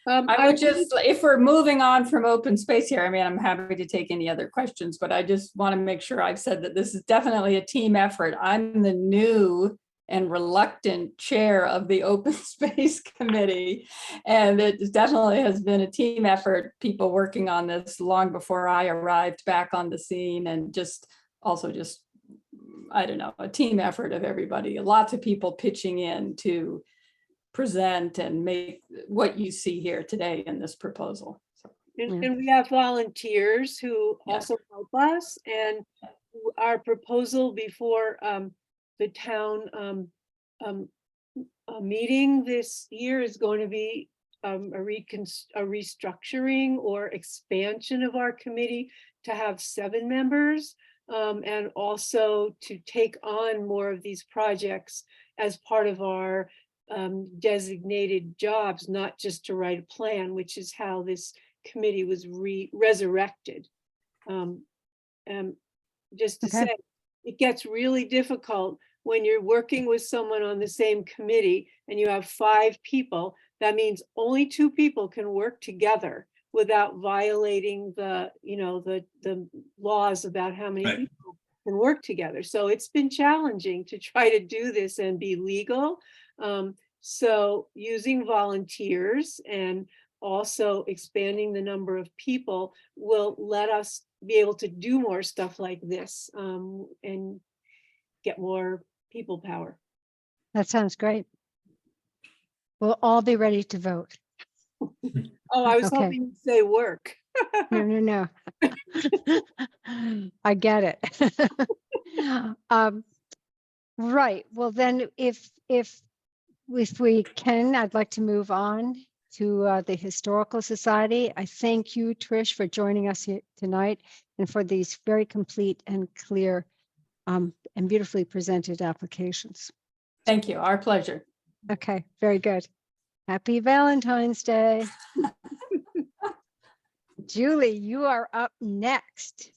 I would just, if we're moving on from open space here, I mean, I'm happy to take any other questions, but I just want to make sure I've said that this is definitely a team effort. I'm the new and reluctant chair of the open space committee. And it definitely has been a team effort, people working on this long before I arrived back on the scene, and just I don't know, a team effort of everybody, lots of people pitching in to present and make what you see here today in this proposal. So, And we have volunteers who Yeah. also help us, and our proposal before the town meeting this year is going to be a restructuring or expansion of our committee to have 7 members, and also to take on more of these projects as part of our designated jobs, not just to write a plan, which is how this committee was resurrected. Just to Okay. say, it gets really difficult when you're working with someone on the same committee and you have 5 people. That means only 2 people can work together without violating the, the laws about how many Right. people can work together. So it's been challenging to try to do this and be legal. So using volunteers and also expanding the number of people will let us be able to do more stuff like this, and get more people power. That sounds great. We'll all be ready to vote. Oh, I was Okay. hoping you'd say work. No, no, no. I get it. Right, well then, if we can, I'd like to move on to the Historical Society. I thank you, Trish, for joining us here tonight and for these very complete and clear and beautifully presented applications. thank you. Our pleasure. Okay, very good. Happy Valentine's Day. Julie, you are up next.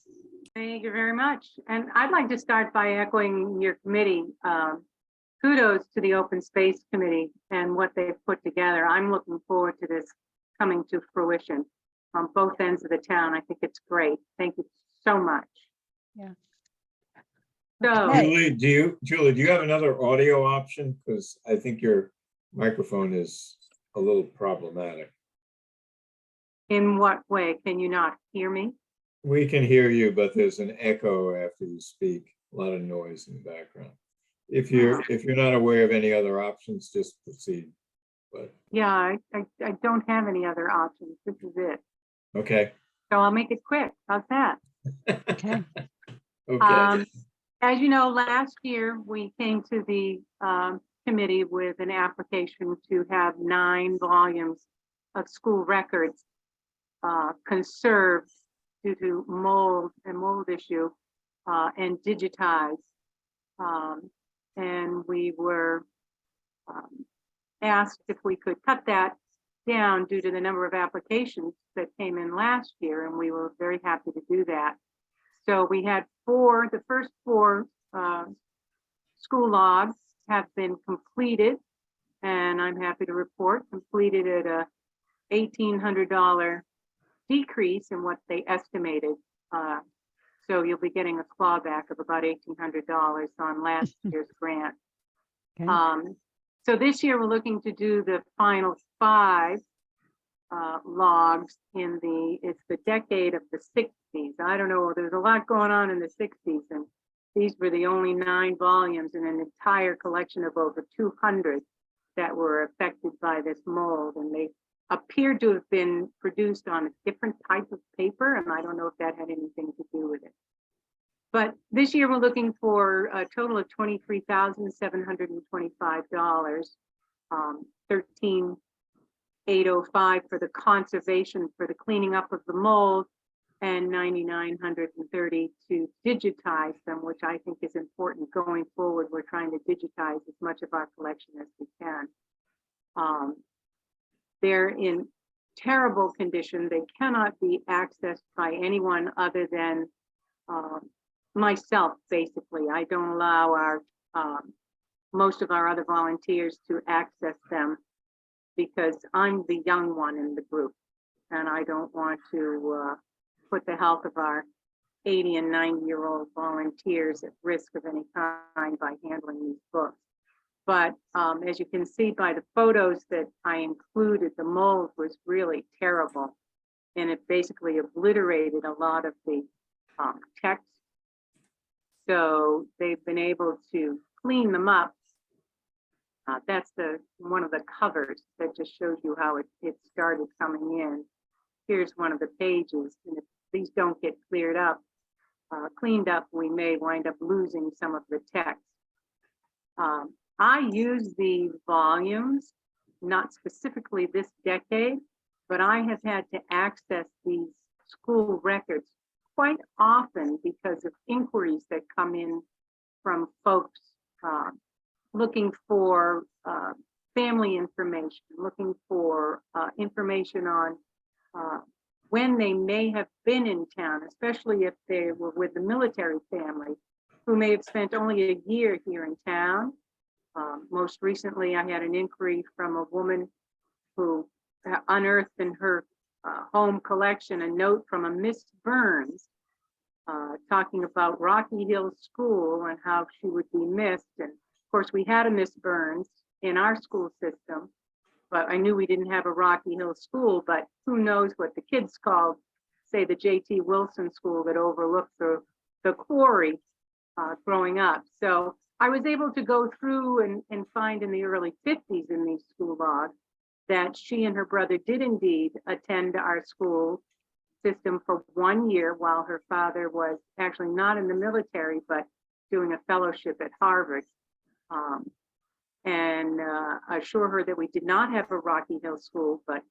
Thank you very much. And I'd like to start by echoing your committee. Kudos to the Open Space Committee and what they've put together. I'm looking forward to this coming to fruition on both ends of the town. I think it's great. Thank you so much. Yeah. So, Okay. Julie, do you have another audio option? Because I think your microphone is a little problematic. in what way? Can you not hear me? We can hear you, but there's an echo after you speak, a lot of noise in the background. If you're not aware of any other options, just proceed. But Yeah, I don't have any other options. This is it. okay. So I'll make it quick. How's that? Okay. Okay. As you know, last year we came to the committee with an application to have 9 volumes of school records conserved due to mold issue and digitized. And we were asked if we could cut that down due to the number of applications that came in last year, and we were very happy to do that. So we had the first 4 school logs have been completed, and I'm happy to report completed at a $1,800 decrease in what they estimated. So you'll be getting a clawback of about $1,800 on last year's grant. Okay. So this year we're looking to do the final 5 logs it's the decade of the 60s. I don't know, there's a lot going on in the 60s, and these were the only 9 volumes in an entire collection of over 200 that were affected by this mold, and they appeared to have been produced on a different type of paper, and I don't know if that had anything to do with it. But this year we're looking for a total of $23,725, $13,805 for the conservation, for the cleaning up of the mold, and $9,930 to digitize them, which I think is important going forward. We're trying to digitize as much of our collection as we can. They're in terrible condition. They cannot be accessed by anyone other than myself, basically. I don't allow our most of our other volunteers to access them because I'm the young one in the group, and I don't want to put the health of our 80 and 90-year-old volunteers at risk of any kind by handling these books. But as you can see by the photos that I included, the mold was really terrible, and it basically obliterated a lot of the text. So they've been able to clean them up That's one of the covers that just shows you how it started coming in. Here's one of the pages, and if these don't get cleaned up, we may wind up losing some of the text. I use these volumes, not specifically this decade, but I have had to access these school records quite often because of inquiries that come in from folks looking for family information, looking for information on when they may have been in town, especially if they were with the military family who may have spent only a year here in town. Most recently, I had an inquiry from a woman who unearthed in her home collection a note from a Miss Burns talking about Rocky Hill School and how she would be missed. And of course, we had a Miss Burns in our school system, but I knew we didn't have a Rocky Hill School, but who knows what the kids called, say, the J.T. Wilson School that overlooked the quarry growing up. So I was able to go through and find in the early 50s in these school logs that she and her brother did indeed attend our school system for 1 year while her father was actually not in the military, but doing a fellowship at Harvard. And assure her that we did not have a Rocky Hill School, but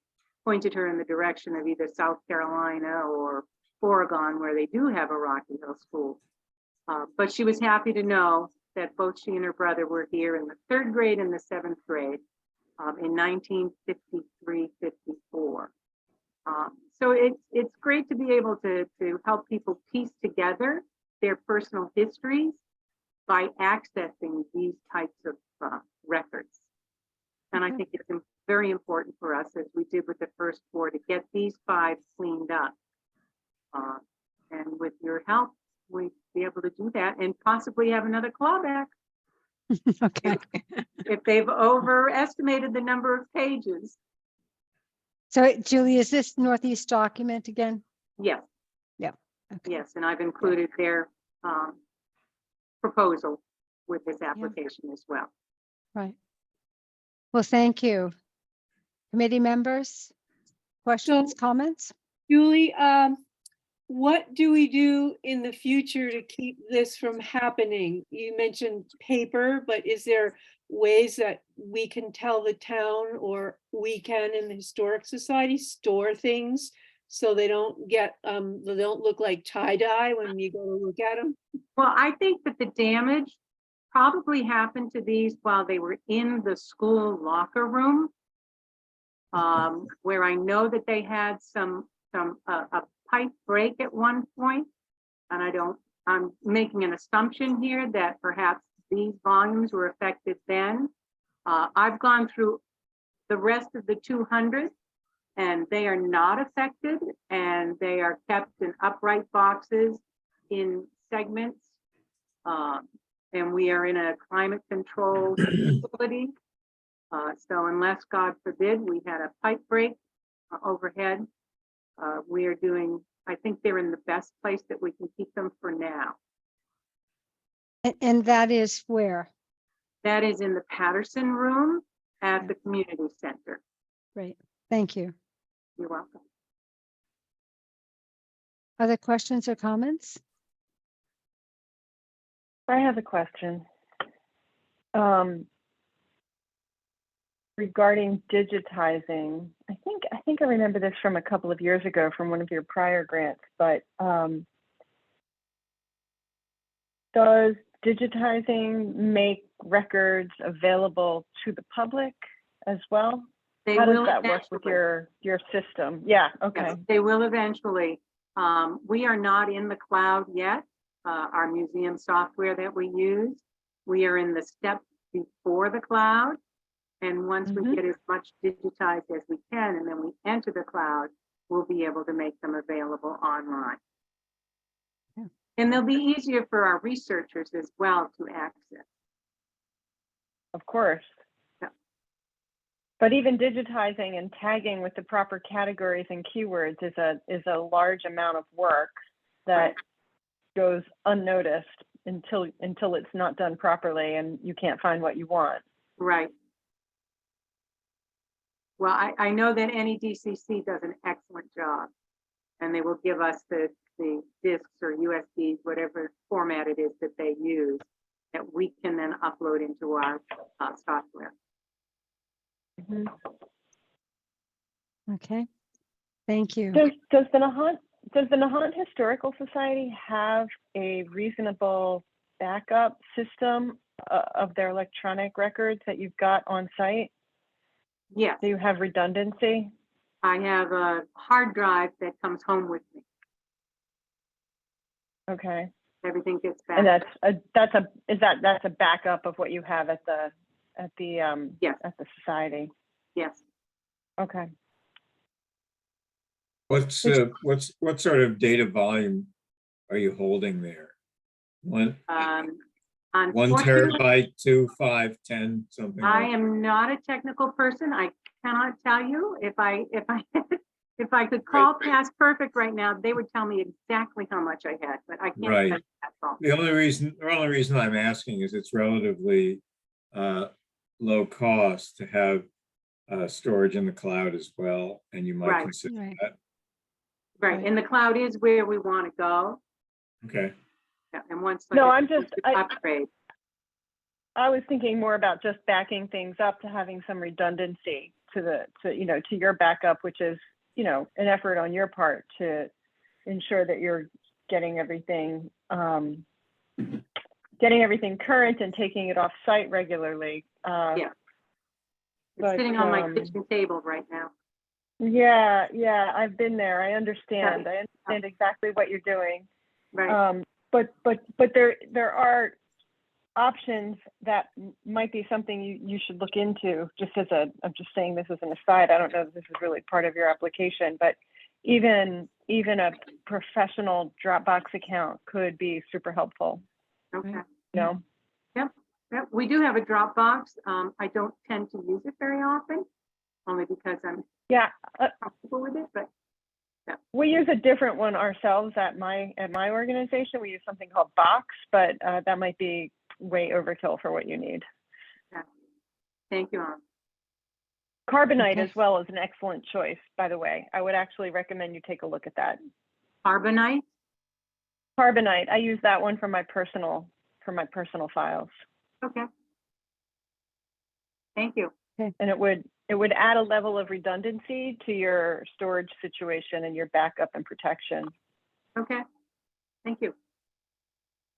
pointed her in the direction of either South Carolina or Oregon, where they do have a Rocky Hill School. But she was happy to know that both she and her brother were here in the 3rd grade and the 7th grade in 1953, 54. So it's great to be able to help people piece together their personal histories by accessing these types of records. And I think it's very important for us, as we did with the first 4, to get these 5 cleaned up. And with your help, we'd be able to do that and possibly have another clawback Okay. if they've overestimated the number of pages. So Julie, is this Northeast document again? Yes, Okay. yes, and I've included their proposal with this application as well. Right. Well, thank you. Committee members, questions, comments? Julie, what do we do in the future to keep this from happening? You mentioned paper, but is there ways that we can tell the town, or we can in the Historic Society, store things so they don't get, they don't look like tie-dye when you go to look at them? Well, I think that the damage probably happened to these while they were in the school locker room, where I know that they had a pipe break at one point, and I'm making an assumption here that perhaps these volumes were affected then. I've gone through the rest of the 200 and they are not affected, and they are kept in upright boxes in segments. And we are in a climate controlled facility. So unless, God forbid, we had a pipe break overhead, we are doing, I think they're in the best place that we can keep them for now. And that is where? That is in the Patterson room at the community center. Great, thank you. You're welcome. Other questions or comments? I have a question. Regarding digitizing, I think I remember this from a couple of years ago from one of your prior grants, but does digitizing make records available to the public as well? They How does will that work with eventually. your system? Yeah, okay. Yes, they will eventually. We are not in the cloud yet. Our museum software that we use, we are in the step before the cloud. And once we get as much digitized as we can, and then we enter the cloud, we'll be able to make them available online. Yeah. And they'll be easier for our researchers as well to access. Of course. Yeah. But even digitizing and tagging with the proper categories and keywords is a large amount of work that goes unnoticed until it's not done properly and you can't find what you want. Right. Well, I know that NEDCC does an excellent job. And they will give us the discs or USBs, whatever format it is that they use, that we can then upload into our software. Mhm. Okay, thank you. Does the Nahant Historical Society have a reasonable backup system of their electronic records that you've got on site? Yes, Do you have redundancy? I have a hard drive that comes home with me. Okay, Everything gets back. and that's a backup of what you have at the Yes. at the society. Yes. Okay. What sort of data volume are you holding there? One Unfortunately, terabyte, 2, 5, 10, something I like. am not a technical person. I cannot tell you if I if I could call past perfect right now, they would tell me exactly how much I had, but I can't. Right. tell you that, Paul. The only reason I'm asking is it's relatively low cost to have storage in the cloud as well, and you might Right. consider Right. that. Right, and the cloud is where we want to go. Okay. Yeah, and once. No, like, I'm just- upgrade. I was thinking more about just backing things up to having some redundancy to your backup, which is, an effort on your part to ensure that you're getting everything current and taking it off site regularly. Yeah. It's but, sitting on my kitchen table right now. Yeah, I've been there. I understand. I understand exactly what you're doing. Right, But there are options that might be something you should look into. I'm just saying this as an aside. I don't know if this is really part of your application, but even a professional Dropbox account could be super helpful. okay. You know? Yep, we do have a Dropbox. I don't tend to use it very often, only because I'm Yeah, comfortable with it, but we use a different one ourselves at my organization. We use something called Box, but that might be way overkill for what you need. thank you, Ann. Carbonite Okay. as well is an excellent choice, by the way. I would actually recommend you take a look at that. Carbonite, Carbonite, I use that one for my personal files. okay. Thank you. And it would add a level of redundancy to your storage situation and your backup and protection. Okay, thank you.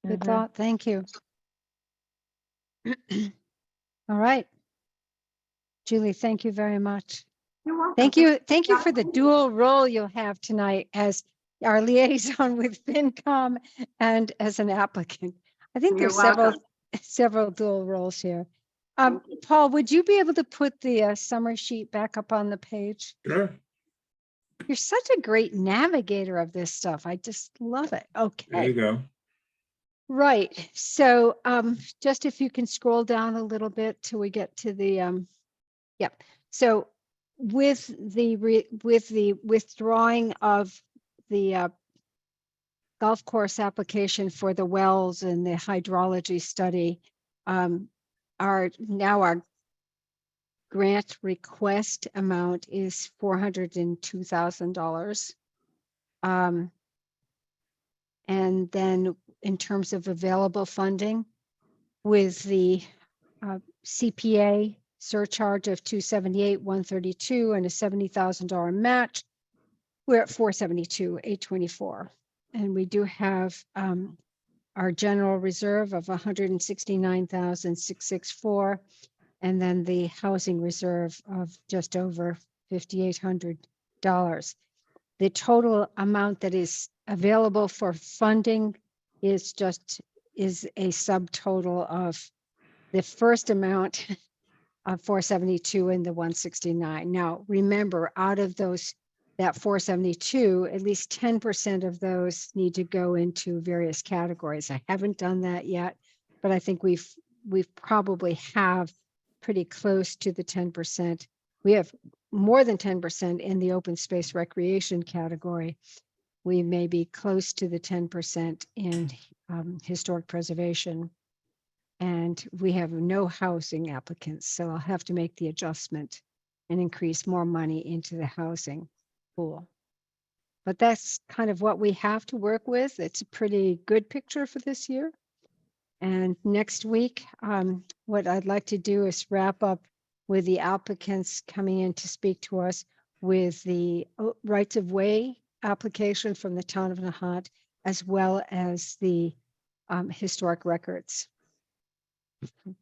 Good Mhm. thought, thank you. All right. Julie, thank you very much. You're welcome. Thank you for the dual role you'll have tonight as our liaison with FinCom and as an applicant. I think You're there's welcome. several dual roles here. Thank you. Paul, would you be able to put the summary sheet back up on the page? Sure. You're such a great navigator of this stuff. I just love it. There you Okay, go. right. So just if you can scroll down a little bit till we get to the yep. So with the withdrawing of the golf course application for the wells and the hydrology study, our grant request amount is $402,000. And then in terms of available funding, with the CPA surcharge of 278, 132, and a $70,000 match, we're at 472, 824. And we do have our general reserve of 169,664, and then the housing reserve of just over $5,800. The total amount that is available for funding is a subtotal of the first amount of 472 and the 169. Now, remember, out of that 472, at least 10% of those need to go into various categories. I haven't done that yet, but I think we've probably have pretty close to the 10%. We have more than 10% in the open space recreation category. We may be close to the 10% in historic preservation. And we have no housing applicants, so I'll have to make the adjustment and increase more money into the housing pool. But that's kind of what we have to work with. It's a pretty good picture for this year. And next week, what I'd like to do is wrap up with the applicants coming in to speak to us with the rights of way application from the town of Nahant, as well as the historic records,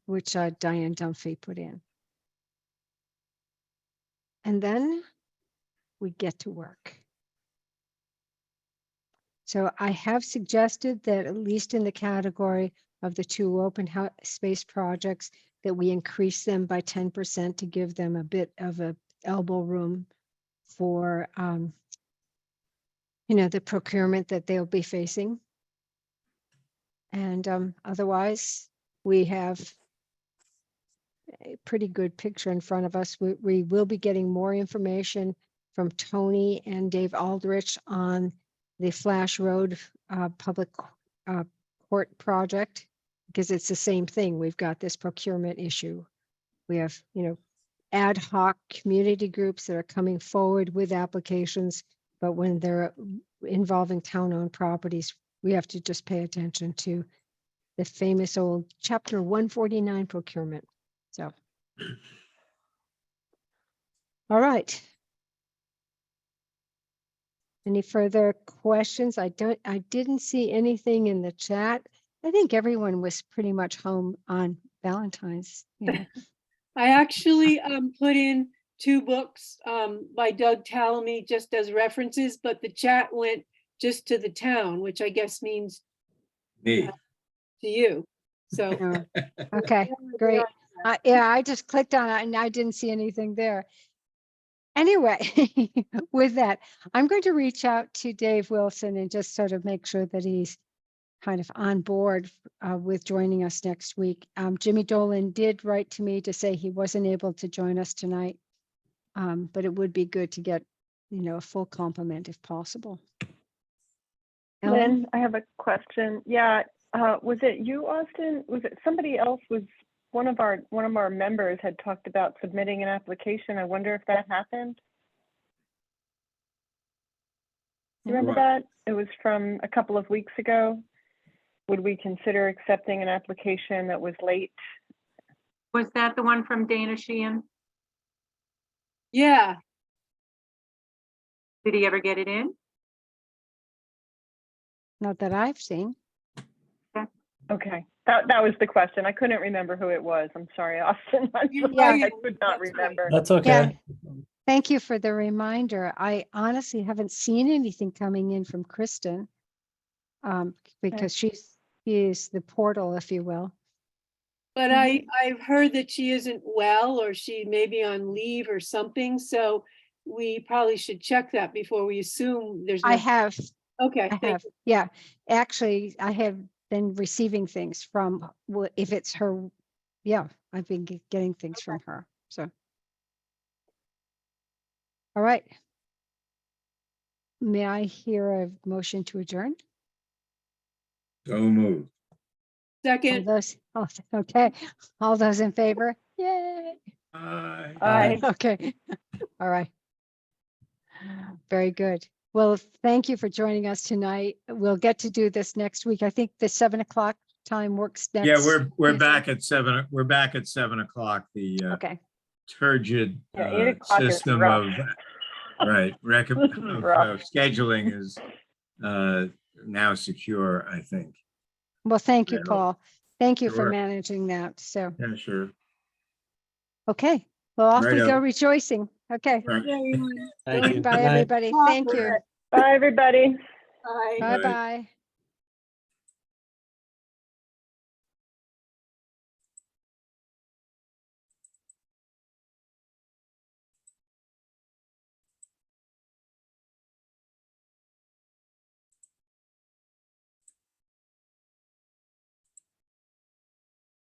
which Diane Dunphy put in. And then we get to work. So I have suggested that at least in the category of the two open space projects, that we increase them by 10% to give them a bit of a elbow room for, the procurement that they'll be facing. And otherwise, we have a pretty good picture in front of us. We will be getting more information from Tony and Dave Aldrich on the Flash Road public court project, because it's the same thing. We've got this procurement issue. We have, ad hoc community groups that are coming forward with applications, but when they're involving town-owned properties, we have to just pay attention to the famous old Chapter 149 procurement. So, all right. Any further questions? I didn't see anything in the chat. I think everyone was pretty much home on Valentine's. I actually put in 2 books by Doug Tallamy just as references, but the chat went just to the town, which I guess means Me. to you. So Okay, great. Yeah, I just clicked on it and I didn't see anything there. Anyway, with that, I'm going to reach out to Dave Wilson and just sort of make sure that he's kind of on board with joining us next week. Jimmy Dolan did write to me to say he wasn't able to join us tonight, but it would be good to get, a full complement if possible. Ellen? Lynn, I have a question. Yeah, was it you, Austin? Was it somebody else? Was one of our members had talked about submitting an application. I wonder if that happened. You remember that? It was from a couple of weeks ago. Would we consider accepting an application that was late? Was that the one from Dana Sheehan? yeah, Did he ever get it in? Not that I've seen. Okay, that was the question. I couldn't remember who it was. I'm sorry, Austin. Yeah. I could not That's right. remember. That's okay. Thank you for the reminder. I honestly haven't seen anything coming in from Kristen, because she is the portal, if you will. but I've heard that she isn't well, or she may be on leave or something. So we probably should check that before we assume there's. I no- have, Okay. I thank have, you. yeah. Actually, I have been receiving things from, if it's her, yeah, I've been getting things from her, so. All right. May I hear a motion to adjourn? So moved. All Second, those, oh, okay, all those in favor? Yay. Aye. Aye. Okay, all right. Very good. Well, thank you for joining us tonight. We'll get to do this next week. I think the 7 o'clock time works next. Yeah, we're Tuesday. back at 7. We're back at 7 o'clock. The Okay, Yeah, turgid 8 o'clock is system rough. of This is rough. scheduling is now secure, I think. well, thank you, Yeah. Paul. Thank you for Sure. managing that. So, Yeah, sure. okay, well, off we Righto. go rejoicing. Okay, Right. everyone. Thank you. bye, Good night. everybody. Thank you. Bye, everybody. Bye. Bye-bye.